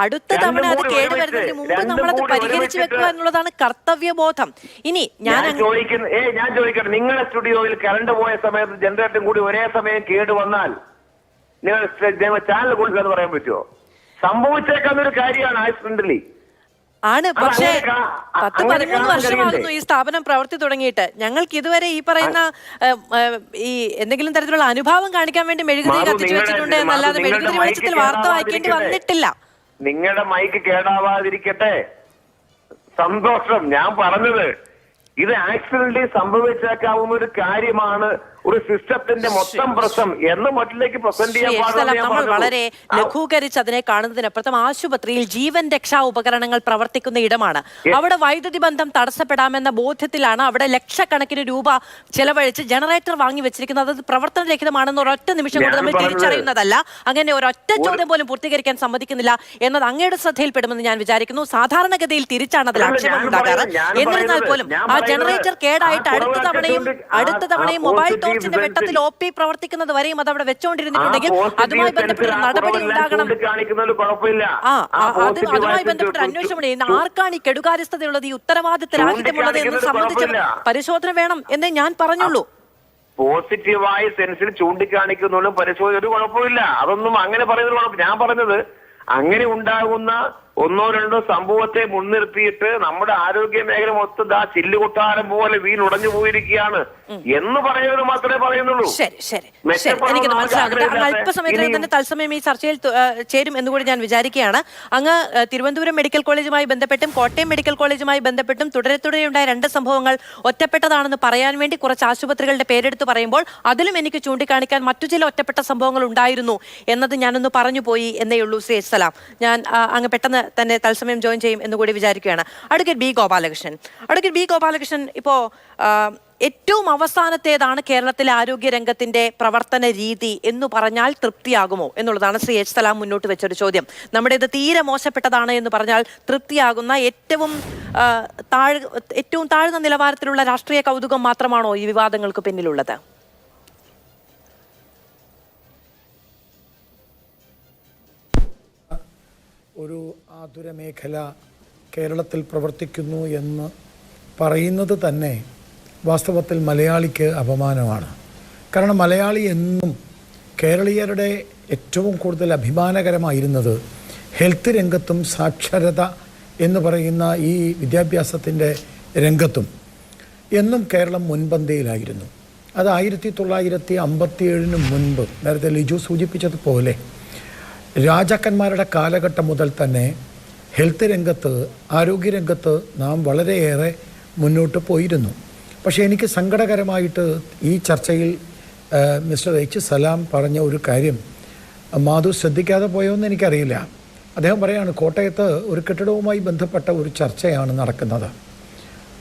അടുത്ത തവണ അത് കേടുവരുന്നതിന് മുമ്പ് നമ്മളത് പരിഹരിച്ചു വെക്കുക എന്നുള്ളതാണ് കർത്തവ്യബോധം. ഇനി ഞാൻ ചോദിക്കട്ടെ, നിങ്ങളുടെ സ്റ്റുഡിയോയിൽ കറണ്ട് പോയ സമയത്ത് ജനറേറ്ററും കൂടി ഒരേ സമയം കേട് വന്നാൽ നിങ്ങൾ ചാനൽ കൊടുക്കുക എന്ന് പറയാൻ പറ്റുമോ? സംഭവിച്ചേക്കാവുന്നൊരു കാര്യമാണ് ആക്സിഡന്റലി ആണ്. പക്ഷേ 10-13 വർഷമാകുന്നു ഈ സ്ഥാപനം പ്രവർത്തി തുടങ്ങിയിട്ട്. ഞങ്ങൾക്ക് ഇതുവരെ ഈ പറയുന്ന ഈ എന്തെങ്കിലും തരത്തിലുള്ള അനുഭാവം കാണിക്കാൻ വേണ്ടി മെഴുകുതിരി കത്തിച്ചു വെച്ചിട്ടുണ്ട് എന്നല്ലാതെ മെഴുകുതിരി വെളിച്ചത്തിൽ വാർത്ത വായിക്കേണ്ടി വന്നിട്ടില്ല. നിങ്ങളുടെ മൈക്ക് കേടാവാതിരിക്കട്ടെ, സന്തോഷം. ഞാൻ പറഞ്ഞത് ഇത് ആക്സിഡന്റലി സംഭവിച്ചേക്കാവുന്ന ഒരു കാര്യമാണ്, ഒരു സിസ്റ്റത്തിന്റെ മൊത്തം പ്രശ്നം എന്ന് മറ്റിലേക്ക് പ്രസന്റ് ചെയ്യാൻ നമ്മൾ വളരെ ലഘൂകരിച്ച് അതിനെ കാണുന്നതിനപ്പുറത്തും ആശുപത്രിയിൽ ജീവൻ രക്ഷാ ഉപകരണങ്ങൾ പ്രവർത്തിക്കുന്ന ഇടമാണ്. അവിടെ വൈദ്യുതി ബന്ധം തടസ്സപ്പെടാമെന്ന ബോധ്യത്തിലാണ് അവിടെ ലക്ഷക്കണക്കിന് രൂപ ചെലവഴിച്ച് ജനറേറ്റർ വാങ്ങി വെച്ചിരിക്കുന്നത്. അത് പ്രവർത്തനരഹിതമാണെന്ന് ഒരൊറ്റ നിമിഷം കൊണ്ട് നമ്മൾ തിരിച്ചറിയുന്നതല്ല. അങ്ങനെ ഒരൊറ്റ ചോദ്യം പോലും പൂർത്തീകരിക്കാൻ സമ്മതിക്കുന്നില്ല എന്നത് അങ്ങയുടെ ശ്രദ്ധയിൽപ്പെടുമെന്ന് ഞാൻ വിചാരിക്കുന്നു. സാധാരണഗതിയിൽ തിരിച്ചാണ് അതിൽ ആക്ഷേപം ഉണ്ടാകാറ്. എന്നിരുന്നാൽ പോലും ആ ജനറേറ്റർ കേടായിട്ട് അടുത്ത തവണയും മൊബൈൽ ടോർച്ചിന്റെ വെട്ടത്തിൽ OP പ്രവർത്തിക്കുന്നത് വരെയും അത് അവിടെ വെച്ചോണ്ടിരുന്നിട്ടുണ്ടെങ്കിൽ അതുമായി ബന്ധപ്പെട്ട നടപടി ഉണ്ടാകണം. അതുമായി ബന്ധപ്പെട്ട അന്വേഷണം ആർക്കാണ് ഈ കെടുകാര്യസ്ഥതയുള്ളത്, ഈ ഉത്തരവാദിത്തരാഹിത്യമുള്ളത് എന്ന് സംബന്ധിച്ച് പരിശോധന വേണം എന്നേ ഞാൻ പറഞ്ഞുള്ളൂ. പോസിറ്റീവായ സെൻസിൽ ചൂണ്ടിക്കാണിക്കുന്നതിലും പരിശോധന ഒരു കുഴപ്പമില്ല. അതൊന്നും അങ്ങനെ പറയുന്നത് കുഴപ്പം. ഞാൻ പറഞ്ഞത് അങ്ങനെ ഉണ്ടാകുന്ന ഒന്നോ രണ്ടോ സംഭവത്തെ മുൻനിർത്തിയിട്ട് നമ്മുടെ ആരോഗ്യ മേഖല മൊത്തം ചില്ലുകൊട്ടാരം പോലെ വീണുടഞ്ഞു പോയിരിക്കുകയാണ് എന്ന് പറയുന്നത് മാത്രമേ പറയുന്നുള്ളൂ. എനിക്ക് മനസ്സിലാകുന്നത് അല്പസമയത്തിൽ തന്നെ തത്സമയം ഈ ചർച്ചയിൽ ചേരും എന്നുകൂടി ഞാൻ വിചാരിക്കുകയാണ്. അങ്ങ് തിരുവനന്തപുരം മെഡിക്കൽ കോളേജുമായി ബന്ധപ്പെട്ടും കോട്ടയം മെഡിക്കൽ കോളേജുമായി ബന്ധപ്പെട്ടും തുടരെയുണ്ടായ 2 സംഭവങ്ങൾ ഒറ്റപ്പെട്ടതാണെന്ന് പറയാൻ വേണ്ടി കുറച്ച് ആശുപത്രികളുടെ പേരെടുത്ത് പറയുമ്പോൾ അതിലും എനിക്ക് ചൂണ്ടിക്കാണിക്കാൻ മറ്റു ചില ഒറ്റപ്പെട്ട സംഭവങ്ങൾ ഉണ്ടായിരുന്നു എന്നത് ഞാനൊന്ന് പറഞ്ഞു പോയി എന്നേ ഉള്ളൂ. ശ്രീ എച്ച് സലാം, ഞാൻ അങ്ങ് പെട്ടെന്ന് തന്നെ തത്സമയം ജോയിൻ ചെയ്യും എന്നുകൂടി വിചാരിക്കുകയാണ്. അഡ്വക്കേറ്റ് ബി ഗോപാലകൃഷ്ണൻ, ഇപ്പോ ഏറ്റവും അവസാനത്തേതാണ് കേരളത്തിലെ ആരോഗ്യ രംഗത്തിന്റെ പ്രവർത്തന രീതി എന്ന് പറഞ്ഞാൽ തൃപ്തിയാകുമോ എന്നുള്ളതാണ് ശ്രീ എച്ച് സലാം മുന്നോട്ട് വെച്ചൊരു ചോദ്യം. നമ്മുടേത് തീരെ മോശപ്പെട്ടതാണ് എന്ന് പറഞ്ഞാൽ തൃപ്തിയാകുന്ന ഏറ്റവും താഴ്ന്ന നിലവാരത്തിലുള്ള രാഷ്ട്രീയ കൗതുകം മാത്രമാണോ ഈ വിവാദങ്ങൾക്ക് പിന്നിലുള്ളത്? ഒരു ആതുര മേഖല കേരളത്തിൽ പ്രവർത്തിക്കുന്നു എന്ന് പറയുന്നത് തന്നെ വാസ്തവത്തിൽ മലയാളിക്ക് അപമാനമാണ്. കാരണം മലയാളി എന്നും കേരളീയരുടെ ഏറ്റവും കൂടുതൽ അഭിമാനകരമായിരുന്നത് ഹെൽത്ത് രംഗത്തും സാക്ഷരത എന്ന് പറയുന്ന ഈ വിദ്യാഭ്യാസത്തിൻ്റെ രംഗത്തും എന്നും കേരളം മുൻപന്തിയിലായിരുന്നു. അത് 1957 മുൻപ് നേരത്തെ ലിജു സൂചിപ്പിച്ചതുപോലെ രാജാക്കന്മാരുടെ കാലഘട്ടം മുതൽ തന്നെ ഹെൽത്ത് രംഗത്ത്, ആരോഗ്യരംഗത്ത് നാം വളരെയേറെ മുന്നോട്ട് പോയിരുന്നു. പക്ഷേ എനിക്ക് സങ്കടകരമായിട്ട് ഈ ചർച്ചയിൽ മിസ്റ്റർ എച്ച് സലാം പറഞ്ഞ ഒരു കാര്യം മാധു ശ്രദ്ധിക്കാതെ പോയോന്ന് എനിക്കറിയില്ല. അദ്ദേഹം പറയുകയാണ് കോട്ടയത്ത് ഒരു കെട്ടിടവുമായി ബന്ധപ്പെട്ട ഒരു ചർച്ചയാണ് നടക്കുന്നത്.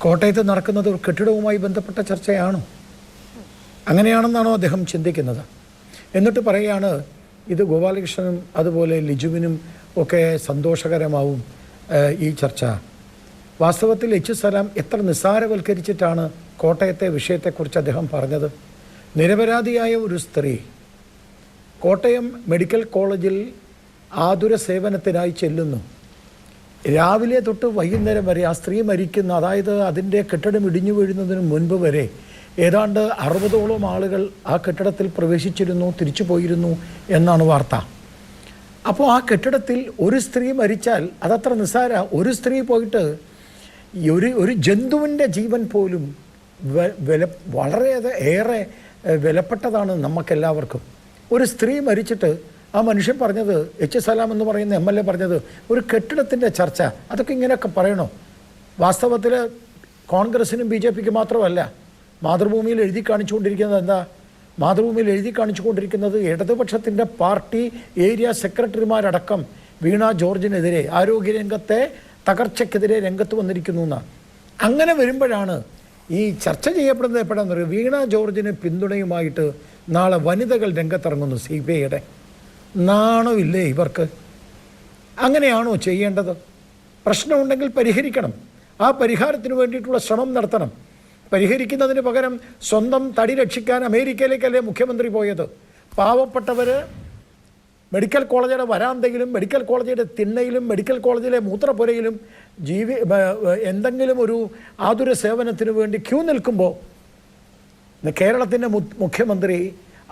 കോട്ടയത്ത് നടക്കുന്നത് ഒരു കെട്ടിടവുമായി ബന്ധപ്പെട്ട ചർച്ചയാണോ? അങ്ങനെയാണെന്നാണോ അദ്ദേഹം ചിന്തിക്കുന്നത്? എന്നിട്ട് പറയുകയാണ് ഇത് ഗോപാലകൃഷ്ണനും അതുപോലെ ലിജുവിനും ഒക്കെ സന്തോഷകരമാവും ഈ ചർച്ച. വാസ്തവത്തിൽ എച്ച് സലാം എത്ര നിസ്സാരവൽക്കരിച്ചിട്ടാണ് കോട്ടയത്തെ വിഷയത്തെക്കുറിച്ച് അദ്ദേഹം പറഞ്ഞത്? നിരപരാധിയായ ഒരു സ്ത്രീ കോട്ടയം മെഡിക്കൽ കോളേജിൽ ആതുര സേവനത്തിനായി ചെല്ലുന്നു. രാവിലെ തൊട്ട് വൈകുന്നേരം വരെ ആ സ്ത്രീ മരിക്കുന്ന, അതായത് അതിൻ്റെ കെട്ടിടം ഇടിഞ്ഞു വീഴുന്നതിന് മുൻപ് വരെ ഏതാണ്ട് 60ഓളം ആളുകൾ ആ കെട്ടിടത്തിൽ പ്രവേശിച്ചിരുന്നു, തിരിച്ചു പോയിരുന്നു എന്നാണ് വാർത്ത. അപ്പോൾ ആ കെട്ടിടത്തിൽ ഒരു സ്ത്രീ മരിച്ചാൽ അതത്ര നിസ്സാര. ഒരു സ്ത്രീ പോയിട്ട് ഒരു ജന്തുവിൻ്റെ ജീവൻ പോലും ഏറെ വിലപ്പെട്ടതാണ് നമുക്കെല്ലാവർക്കും. ഒരു സ്ത്രീ മരിച്ചിട്ട് ആ മനുഷ്യൻ പറഞ്ഞത്, എച്ച് സലാം എന്ന് പറയുന്ന MLA പറഞ്ഞത്, ഒരു കെട്ടിടത്തിൻ്റെ ചർച്ച, അതൊക്കെ ഇങ്ങനെയൊക്കെ പറയണോ? വാസ്തവത്തിൽ കോൺഗ്രസിനും BJPക്ക് മാത്രമല്ല, മാതൃഭൂമിയിൽ എഴുതി കാണിച്ചുകൊണ്ടിരിക്കുന്നത് എന്താ? മാതൃഭൂമിയിൽ എഴുതി കാണിച്ചുകൊണ്ടിരിക്കുന്നത് ഇടതുപക്ഷത്തിൻ്റെ പാർട്ടി ഏരിയ സെക്രട്ടറിമാരടക്കം വീണ ജോർജിനെതിരെ, ആരോഗ്യരംഗത്തെ തകർച്ചയ്ക്കെതിരെ രംഗത്ത് വന്നിരിക്കുന്നു എന്നാണ്. അങ്ങനെ വരുമ്പോഴാണ് ഈ ചർച്ച ചെയ്യപ്പെടുന്നത് എപ്പോഴാണെന്ന് പറയുക, വീണ ജോർജിന് പിന്തുണയുമായിട്ട് നാളെ വനിതകൾ രംഗത്തിറങ്ങുന്നു. CPIയുടെ നാണമില്ലേ ഇവർക്ക്? അങ്ങനെയാണോ ചെയ്യേണ്ടത്? പ്രശ്നമുണ്ടെങ്കിൽ പരിഹരിക്കണം. ആ പരിഹാരത്തിന് വേണ്ടിയിട്ടുള്ള ശ്രമം നടത്തണം. പരിഹരിക്കുന്നതിന് പകരം സ്വന്തം തടി രക്ഷിക്കാൻ അമേരിക്കയിലേക്കല്ലേ മുഖ്യമന്ത്രി പോയത്? പാവപ്പെട്ടവർ മെഡിക്കൽ കോളേജിയുടെ വരാന്തയിലും മെഡിക്കൽ കോളേജിയുടെ തിണ്ണയിലും മെഡിക്കൽ കോളേജിലെ മൂത്രപ്പുരയിലും എന്തെങ്കിലും ഒരു ആതുര സേവനത്തിന് വേണ്ടി ക്യൂ നിൽക്കുമ്പോൾ കേരളത്തിൻ്റെ മുഖ്യമന്ത്രി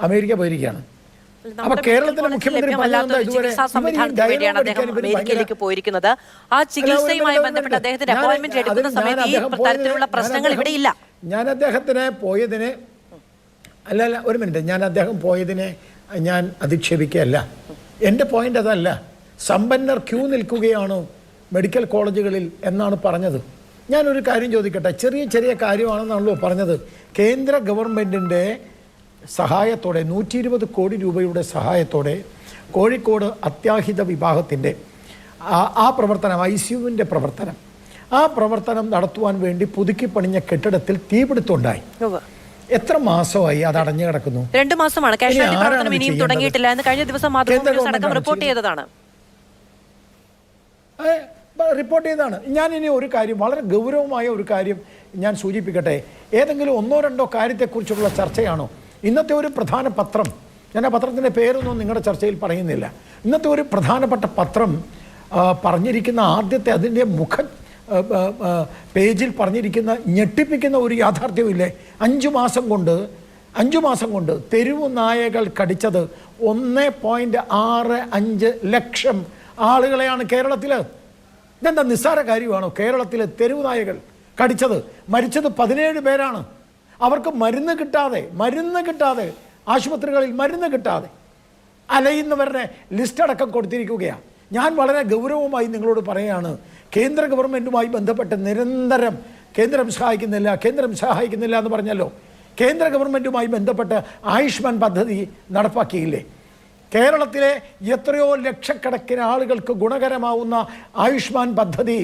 അമേരിക്ക പോയിരിക്കുകയാണ്. അപ്പൊ കേരളത്തിലെ മുഖ്യമന്ത്രി അമേരിക്കയിലേക്ക് പോയിരിക്കുന്നത് ആ ചികിത്സയുമായി ബന്ധപ്പെട്ട് അദ്ദേഹത്തിന്റെ അപ്പോയിന്റ്മെന്റ് എടുക്കുന്ന സമയത്ത് ഈ തരത്തിലുള്ള പ്രശ്നങ്ങൾ ഇവിടെ ഇല്ല. ഞാൻ അദ്ദേഹത്തിനെ പോയതിനെ അല്ല ഒരു മിനിറ്റ്, ഞാൻ അദ്ദേഹം പോയതിനെ ഞാൻ അധിക്ഷേപിക്കുകയല്ല. എൻ്റെ പോയിന്റ് അതല്ല. സമ്പന്നർ ക്യൂ നിൽക്കുകയാണ് മെഡിക്കൽ കോളേജുകളിൽ എന്നാണ് പറഞ്ഞത്. ഞാനൊരു കാര്യം ചോദിക്കട്ടെ, ചെറിയ കാര്യമാണെന്നാണല്ലോ പറഞ്ഞത്. കേന്ദ്ര ഗവൺമെൻറ്റിൻ്റെ സഹായത്തോടെ 120 കോടി രൂപയുടെ സഹായത്തോടെ കോഴിക്കോട് അത്യാഹിത വിഭാഗത്തിൻ്റെ ആ പ്രവർത്തനം, ICUവിൻ്റെ പ്രവർത്തനം, ആ പ്രവർത്തനം നടത്തുവാൻ വേണ്ടി പുതുക്കി പണിഞ്ഞ കെട്ടിടത്തിൽ തീപിടുത്തമുണ്ടായി. എത്ര മാസമായി അത് അടഞ്ഞു കിടക്കുന്നു? 2 മാസമാണ്. കാഷ്വാലിറ്റി പ്രവർത്തനം ഇനിയും തുടങ്ങിയിട്ടില്ല എന്ന് കഴിഞ്ഞ ദിവസം മാതൃഭൂമി റിപ്പോർട്ട് ചെയ്തതാണ്. റിപ്പോർട്ട് ചെയ്തതാണ്. ഞാൻ ഇനി ഒരു കാര്യം, വളരെ ഗൗരവമായ ഒരു കാര്യം ഞാൻ സൂചിപ്പിക്കട്ടെ. ഏതെങ്കിലും 1-2 കാര്യത്തെക്കുറിച്ചുള്ള ചർച്ചയാണോ? ഇന്നത്തെ ഒരു പ്രധാന പത്രം, ഞാൻ ആ പത്രത്തിൻ്റെ പേരൊന്നും നിങ്ങളുടെ ചർച്ചയിൽ പറയുന്നില്ല. ഇന്നത്തെ ഒരു പ്രധാനപ്പെട്ട പത്രം പറഞ്ഞിരിക്കുന്ന ആദ്യത്തെ അതിൻ്റെ പേജിൽ പറഞ്ഞിരിക്കുന്ന ഞെട്ടിപ്പിക്കുന്ന ഒരു യാഥാർത്ഥ്യമില്ലേ? 5 മാസം കൊണ്ട് തെരുവു നായകൾ കടിച്ചത് 1.65 ലക്ഷം ആളുകളെയാണ് കേരളത്തിൽ. ഇതെന്താ നിസ്സാര കാര്യമാണോ? കേരളത്തിലെ തെരുവു നായകൾ കടിച്ചത്, മരിച്ചത് 17 പേരാണ്. അവർക്ക് മരുന്ന് കിട്ടാതെ ആശുപത്രികളിൽ മരുന്ന് കിട്ടാതെ അലയുന്നവരുടെ ലിസ്റ്റ് അടക്കം കൊടുത്തിരിക്കുകയാണ്. ഞാൻ വളരെ ഗൗരവമായി നിങ്ങളോട് പറയുകയാണ്, കേന്ദ്ര ഗവൺമെൻറ്റുമായി ബന്ധപ്പെട്ട് നിരന്തരം കേന്ദ്രം സഹായിക്കുന്നില്ല എന്ന് പറഞ്ഞല്ലോ. കേന്ദ്ര ഗവൺമെൻറ്റുമായി ബന്ധപ്പെട്ട് ആയുഷ്മാൻ പദ്ധതി നടപ്പാക്കിയില്ലേ? കേരളത്തിലെ എത്രയോ ലക്ഷക്കണക്കിന് ആളുകൾക്ക് ഗുണകരമാവുന്ന ആയുഷ്മാൻ പദ്ധതി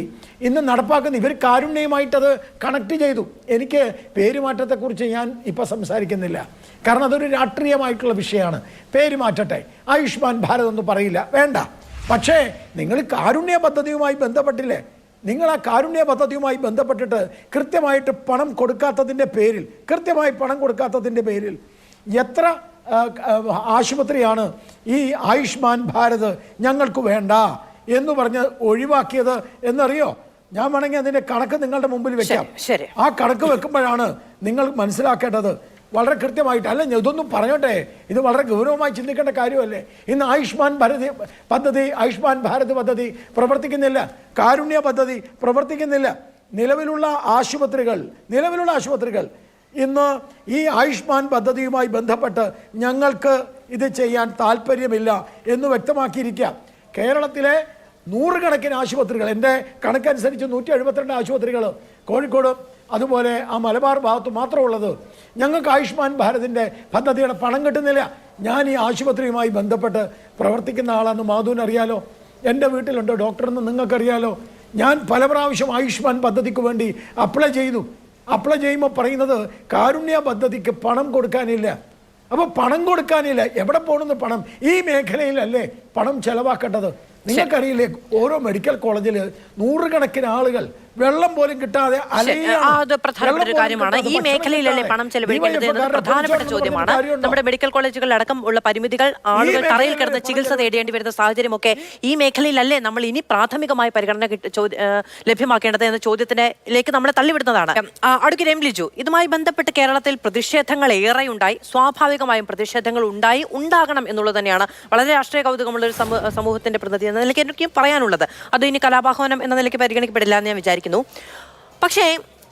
ഇന്ന് നടപ്പാക്കുന്ന ഇവർ കാരുണ്യമായിട്ടത് കണക്ട് ചെയ്തു. എനിക്ക് പേരുമാറ്റത്തെക്കുറിച്ച് ഞാൻ ഇപ്പോൾ സംസാരിക്കുന്നില്ല, കാരണം അതൊരു രാഷ്ട്രീയമായിട്ടുള്ള വിഷയമാണ്. പേര് മാറ്റട്ടെ, ആയുഷ്മാൻ ഭാരത് എന്ന് പറയില്ല, വേണ്ട. പക്ഷേ നിങ്ങൾ കാരുണ്യ പദ്ധതിയുമായി ബന്ധപ്പെട്ടില്ലേ? നിങ്ങൾ ആ കാരുണ്യ പദ്ധതിയുമായി ബന്ധപ്പെട്ടിട്ട് കൃത്യമായിട്ട് പണം കൊടുക്കാത്തതിൻ്റെ പേരിൽ എത്ര ആശുപത്രിയാണ് ഈ ആയുഷ്മാൻ ഭാരത് ഞങ്ങൾക്ക് വേണ്ട എന്ന് പറഞ്ഞ് ഒഴിവാക്കിയത് എന്നറിയോ? ഞാൻ വേണമെങ്കിൽ അതിൻ്റെ കണക്ക് നിങ്ങളുടെ മുമ്പിൽ വെക്കാം. ആ കണക്ക് വെക്കുമ്പോഴാണ് നിങ്ങൾ മനസ്സിലാക്കേണ്ടത് വളരെ കൃത്യമായിട്ട്. അല്ല, ഇതൊന്നും പറഞ്ഞോട്ടെ, ഇത് വളരെ ഗൗരവമായി ചിന്തിക്കേണ്ട കാര്യമല്ലേ? ഇന്ന് ആയുഷ്മാൻ ഭാരത് പദ്ധതി പ്രവർത്തിക്കുന്നില്ല, കാരുണ്യ പദ്ധതി പ്രവർത്തിക്കുന്നില്ല. നിലവിലുള്ള ആശുപത്രികൾ ഇന്ന് ഈ ആയുഷ്മാൻ പദ്ധതിയുമായി ബന്ധപ്പെട്ട് ഞങ്ങൾക്ക് ഇത് ചെയ്യാൻ താല്പര്യമില്ല എന്ന് വ്യക്തമാക്കിയിരിക്കുക. കേരളത്തിലെ 100 കണക്കിന് ആശുപത്രികൾ, എൻ്റെ കണക്കനുസരിച്ച് 172 ആശുപത്രികൾ കോഴിക്കോട് അതുപോലെ ആ മലബാർ ഭാഗത്ത് മാത്രമുള്ളത്. ഞങ്ങൾക്ക് ആയുഷ്മാൻ ഭാരതിൻ്റെ പദ്ധതിയുടെ പണം കിട്ടുന്നില്ല. ഞാൻ ഈ ആശുപത്രിയുമായി ബന്ധപ്പെട്ട് പ്രവർത്തിക്കുന്ന ആളാണെന്ന് മാധുവിന് അറിയാലോ, എൻ്റെ വീട്ടിലുണ്ട് ഡോക്ടറെന്ന് നിങ്ങൾക്കറിയാലോ. ഞാൻ പല പ്രാവശ്യം ആയുഷ്മാൻ പദ്ധതിക്ക് വേണ്ടി അപ്ലൈ ചെയ്യുമ്പോൾ പറയുന്നത് കാരുണ്യ പദ്ധതിക്ക് പണം കൊടുക്കാനില്ല. അപ്പോൾ പണം കൊടുക്കാനില്ല, എവിടെ പോകണമെന്ന് പണം? ഈ മേഖലയിലല്ലേ പണം ചെലവാക്കേണ്ടത്? നിങ്ങൾക്കറിയില്ലേ, ഓരോ മെഡിക്കൽ കോളേജിൽ 100 കണക്കിന് ആളുകൾ വെള്ളം പോലും കിട്ടാതെ അത് പ്രധാനപ്പെട്ട ഒരു കാര്യമാണ്. ഈ മേഖലയിലല്ലേ പണം ചെലവഴിക്കേണ്ടത് എന്നത് പ്രധാനപ്പെട്ട ചോദ്യമാണ്. നമ്മുടെ മെഡിക്കൽ കോളേജുകളിലടക്കം ഉള്ള പരിമിതികൾ, ആളുകൾ തറയിൽ കിടന്ന് ചികിത്സ തേടേണ്ടി വരുന്ന സാഹചര്യമൊക്കെ ഈ മേഖലയിലല്ലേ നമ്മൾ ഇനി പ്രാഥമികമായ പരിഗണന ലഭ്യമാക്കേണ്ടത് എന്ന ചോദ്യത്തിലേക്ക് നമ്മളെ തള്ളിവിടുന്നതാണ്. അടുക്കി രംലിജു, ഇതുമായി ബന്ധപ്പെട്ട് കേരളത്തിൽ പ്രതിഷേധങ്ങൾ ഏറെയുണ്ടായി. സ്വാഭാവികമായും പ്രതിഷേധങ്ങൾ ഉണ്ടാകണം എന്നുള്ളത് തന്നെയാണ് വളരെ രാഷ്ട്രീയ കൗതുകമുള്ള ഒരു സമൂഹത്തിന്റെ പ്രതിനിധി എന്ന നിലയ്ക്ക് എനിക്ക് പറയാനുള്ളത്. അത് ഇനി കലാപാഹ്വാനം എന്ന നിലയ്ക്ക് പരിഗണിക്കപ്പെടില്ല എന്ന് ഞാൻ വിചാരിക്കുന്നു. പക്ഷേ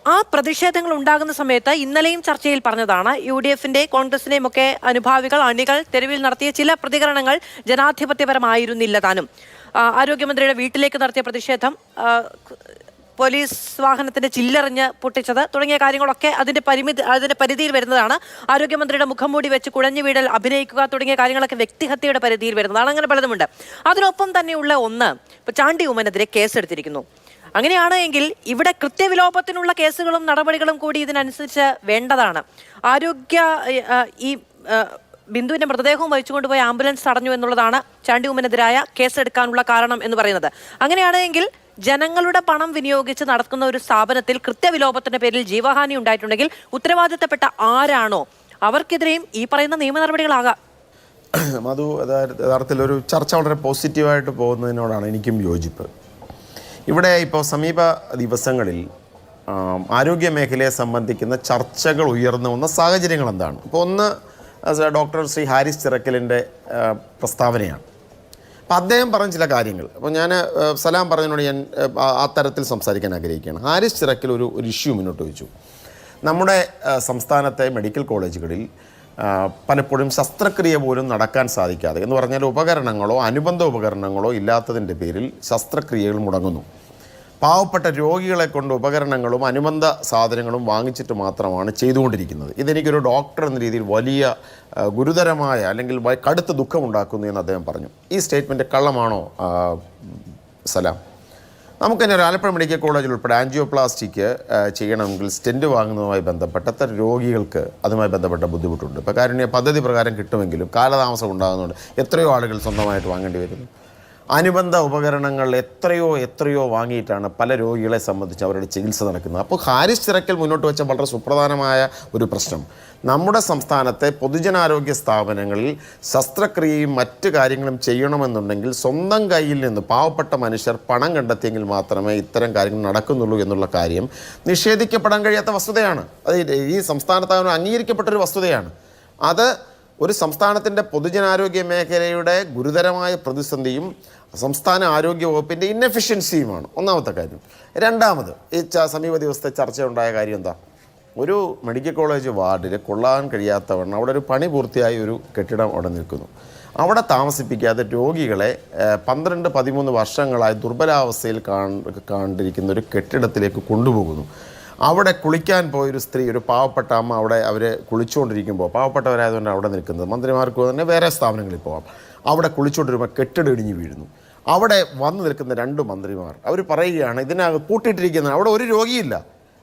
ആ പ്രതിഷേധങ്ങൾ ഉണ്ടാകുന്ന സമയത്ത് ഇന്നലെയും ചർച്ചയിൽ പറഞ്ഞതാണ്, UDFന്റെ കോൺഗ്രസിന്റെയും ഒക്കെ അനുഭാവികൾ, അണികൾ തെരുവിൽ നടത്തിയ ചില പ്രതികരണങ്ങൾ ജനാധിപത്യപരമായിരുന്നില്ല താനും. ആരോഗ്യമന്ത്രിയുടെ വീട്ടിലേക്ക് നടത്തിയ പ്രതിഷേധം, പോലീസ് വാഹനത്തിന്റെ ചില്ലെറിഞ്ഞ് പൊട്ടിച്ചത് തുടങ്ങിയ കാര്യങ്ങളൊക്കെ അതിന്റെ പരിധിയിൽ വരുന്നതാണ്. ആരോഗ്യമന്ത്രിയുടെ മുഖം മൂടി വെച്ച് കുഴഞ്ഞു വീടൽ അഭിനയിക്കുക തുടങ്ങിയ കാര്യങ്ങളൊക്കെ വ്യക്തിഹത്യയുടെ പരിധിയിൽ വരുന്നതാണ്. അങ്ങനെ പലതുമുണ്ട്. അതിനൊപ്പം തന്നെയുള്ള ഒന്ന്, ഇപ്പൊ ചാണ്ടി ഉമ്മനെതിരെ കേസെടുത്തിരിക്കുന്നു. അങ്ങനെയാണ് എങ്കിൽ ഇവിടെ കൃത്യവിലോപത്തിനുള്ള കേസുകളും നടപടികളും കൂടി ഇതിനനുസരിച്ച് വേണ്ടതാണ്. ഈ ബിന്ദുവിന്റെ മൃതദേഹവും വഹിച്ചുകൊണ്ടുപോയി ആംബുലൻസ് തടഞ്ഞു എന്നുള്ളതാണ് ചാണ്ടി ഉമ്മനെതിരായ കേസെടുക്കാനുള്ള കാരണം എന്ന് പറയുന്നത്. അങ്ങനെയാണെങ്കിൽ ജനങ്ങളുടെ പണം വിനിയോഗിച്ച് നടക്കുന്ന ഒരു സ്ഥാപനത്തിൽ കൃത്യവിലോപത്തിന്റെ പേരിൽ ജീവഹാനി ഉണ്ടായിട്ടുണ്ടെങ്കിൽ ഉത്തരവാദിത്തപ്പെട്ട ആരാണോ അവർക്കെതിരെയും ഈ പറയുന്ന നിയമ നടപടികളാകാം. മധു, യഥാർത്ഥത്തിൽ ഒരു ചർച്ച വളരെ പോസിറ്റീവായിട്ട് പോകുന്നതിനോടാണ് എനിക്കും യോജിപ്പ്. ഇവിടെ ഇപ്പോൾ സമീപ ദിവസങ്ങളിൽ ആരോഗ്യ മേഖലയെ സംബന്ധിക്കുന്ന ചർച്ചകൾ ഉയർന്നു വന്ന സാഹചര്യങ്ങൾ എന്താണ്? ഇപ്പോൾ ഒന്ന്, ഡോക്ടർ ശ്രീ ഹാരിസ് ചിറക്കലിൻ്റെ പ്രസ്താവനയാണ്. അപ്പം അദ്ദേഹം പറഞ്ഞ ചില കാര്യങ്ങൾ, അപ്പോൾ ഞാൻ സലാം പറഞ്ഞതിനോട് ഞാൻ ആ തരത്തിൽ സംസാരിക്കാൻ ആഗ്രഹിക്കുകയാണ്. ഹാരിസ് ചിറക്കൽ ഒരു ഇഷ്യൂ മുന്നോട്ട് വെച്ചു. നമ്മുടെ സംസ്ഥാനത്തെ മെഡിക്കൽ കോളേജുകളിൽ പലപ്പോഴും ശസ്ത്രക്രിയ പോലും നടക്കാൻ സാധിക്കാതെ, എന്ന് പറഞ്ഞാൽ ഉപകരണങ്ങളോ അനുബന്ധ ഉപകരണങ്ങളോ ഇല്ലാത്തതിൻ്റെ പേരിൽ ശസ്ത്രക്രിയകൾ മുടങ്ങുന്നു. പാവപ്പെട്ട രോഗികളെ കൊണ്ട് ഉപകരണങ്ങളും അനുബന്ധ സാധനങ്ങളും വാങ്ങിച്ചിട്ട് മാത്രമാണ് ചെയ്തുകൊണ്ടിരിക്കുന്നത്. ഇതെനിക്കൊരു ഡോക്ടർ എന്ന രീതിയിൽ വലിയ ഗുരുതരമായ അല്ലെങ്കിൽ കടുത്ത ദുഃഖമുണ്ടാക്കുന്നു എന്ന് അദ്ദേഹം പറഞ്ഞു. ഈ സ്റ്റേറ്റ്മെൻറ്റ് കള്ളമാണോ സലാം? നമുക്കന്നെ ഒരു ആലപ്പുഴ മെഡിക്കൽ കോളേജിൽ ഉൾപ്പെടെ ആൻജിയോപ്ലാസ്റ്റിക്ക് ചെയ്യണമെങ്കിൽ സ്റ്റെൻറ്റ് വാങ്ങുന്നതുമായി ബന്ധപ്പെട്ട എത്ര രോഗികൾക്ക് അതുമായി ബന്ധപ്പെട്ട ബുദ്ധിമുട്ടുണ്ട്. ഇപ്പോൾ കാരുണ്യ പദ്ധതി പ്രകാരം കിട്ടുമെങ്കിലും കാലതാമസം ഉണ്ടാകുന്നുണ്ട്. എത്രയോ ആളുകൾ സ്വന്തമായിട്ട് വാങ്ങേണ്ടി വരുന്നു. അനുബന്ധ ഉപകരണങ്ങൾ എത്രയോ വാങ്ങിയിട്ടാണ് പല രോഗികളെ സംബന്ധിച്ച് അവരുടെ ചികിത്സ നടക്കുന്നത്. അപ്പോൾ ഹാരിസ് ചിറക്കൽ മുന്നോട്ട് വെച്ച വളരെ സുപ്രധാനമായ ഒരു പ്രശ്നം, നമ്മുടെ സംസ്ഥാനത്തെ പൊതുജനാരോഗ്യ സ്ഥാപനങ്ങളിൽ ശസ്ത്രക്രിയയും മറ്റു കാര്യങ്ങളും ചെയ്യണമെന്നുണ്ടെങ്കിൽ സ്വന്തം കയ്യിൽ നിന്ന് പാവപ്പെട്ട മനുഷ്യർ പണം കണ്ടെത്തിയെങ്കിൽ മാത്രമേ ഇത്തരം കാര്യങ്ങൾ നടക്കുന്നുള്ളൂ എന്നുള്ള കാര്യം നിഷേധിക്കപ്പെടാൻ കഴിയാത്ത വസ്തുതയാണ്. അത് ഈ സംസ്ഥാനത്ത് അംഗീകരിക്കപ്പെട്ടൊരു വസ്തുതയാണ്. അത് ഒരു സംസ്ഥാനത്തിൻ്റെ പൊതുജനാരോഗ്യ മേഖലയുടെ ഗുരുതരമായ പ്രതിസന്ധിയും സംസ്ഥാന ആരോഗ്യ വകുപ്പിൻ്റെ ഇന്നെഫിഷ്യൻസിയുമാണ് ഒന്നാമത്തെ കാര്യം. രണ്ടാമത്, ഈ സമീപ ദിവസത്തെ ചർച്ചയുണ്ടായ കാര്യം എന്താ? ഒരു മെഡിക്കൽ കോളേജ് വാർഡിൽ കൊള്ളാൻ കഴിയാത്തവണ്ണം അവിടെ ഒരു പണി പൂർത്തിയായ ഒരു കെട്ടിടം അവിടെ നിൽക്കുന്നു. അവിടെ താമസിപ്പിക്കാതെ രോഗികളെ 12-13 വർഷങ്ങളായി ദുർബലാവസ്ഥയിൽ കണ്ടിരിക്കുന്ന ഒരു കെട്ടിടത്തിലേക്ക് കൊണ്ടുപോകുന്നു. അവിടെ കുളിക്കാൻ പോയൊരു സ്ത്രീ, ഒരു പാവപ്പെട്ട അമ്മ, അവിടെ അവർ കുളിച്ചുകൊണ്ടിരിക്കുമ്പോൾ, പാവപ്പെട്ടവരായതുകൊണ്ട് അവിടെ നിൽക്കുന്നത്, മന്ത്രിമാർക്ക് തന്നെ വേറെ സ്ഥാപനങ്ങളിൽ പോകാം, അവിടെ കുളിച്ചുകൊണ്ടിരുമ്പോൾ കെട്ടിടം ഇടിഞ്ഞ് വീഴുന്നു. അവിടെ വന്നു നിൽക്കുന്ന 2 മന്ത്രിമാർ അവർ പറയുകയാണ്, ഇതിനകത്ത് പൂട്ടിയിട്ടിരിക്കുന്നത്, അവിടെ ഒരു രോഗിയില്ല,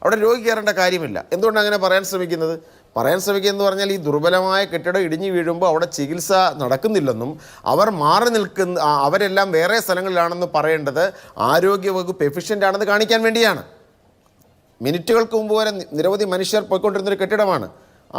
അവിടെ രോഗി കയറേണ്ട കാര്യമില്ല. എന്തുകൊണ്ടാണ് അങ്ങനെ പറയാൻ ശ്രമിക്കുന്നത് പറഞ്ഞാൽ ഈ ദുർബലമായ കെട്ടിടം ഇടിഞ്ഞു വീഴുമ്പോൾ അവിടെ ചികിത്സ നടക്കുന്നില്ലെന്നും അവർ മാറി നിൽക്കുന്ന അവരെല്ലാം വേറെ സ്ഥലങ്ങളിലാണെന്ന് പറയേണ്ടത് ആരോഗ്യവകുപ്പ് എഫിഷ്യൻ്റ് ആണെന്ന് കാണിക്കാൻ വേണ്ടിയാണ്. മിനിറ്റുകൾക്ക് മുമ്പ് വരെ നിരവധി മനുഷ്യർ പോയിക്കൊണ്ടിരുന്നൊരു കെട്ടിടമാണ്.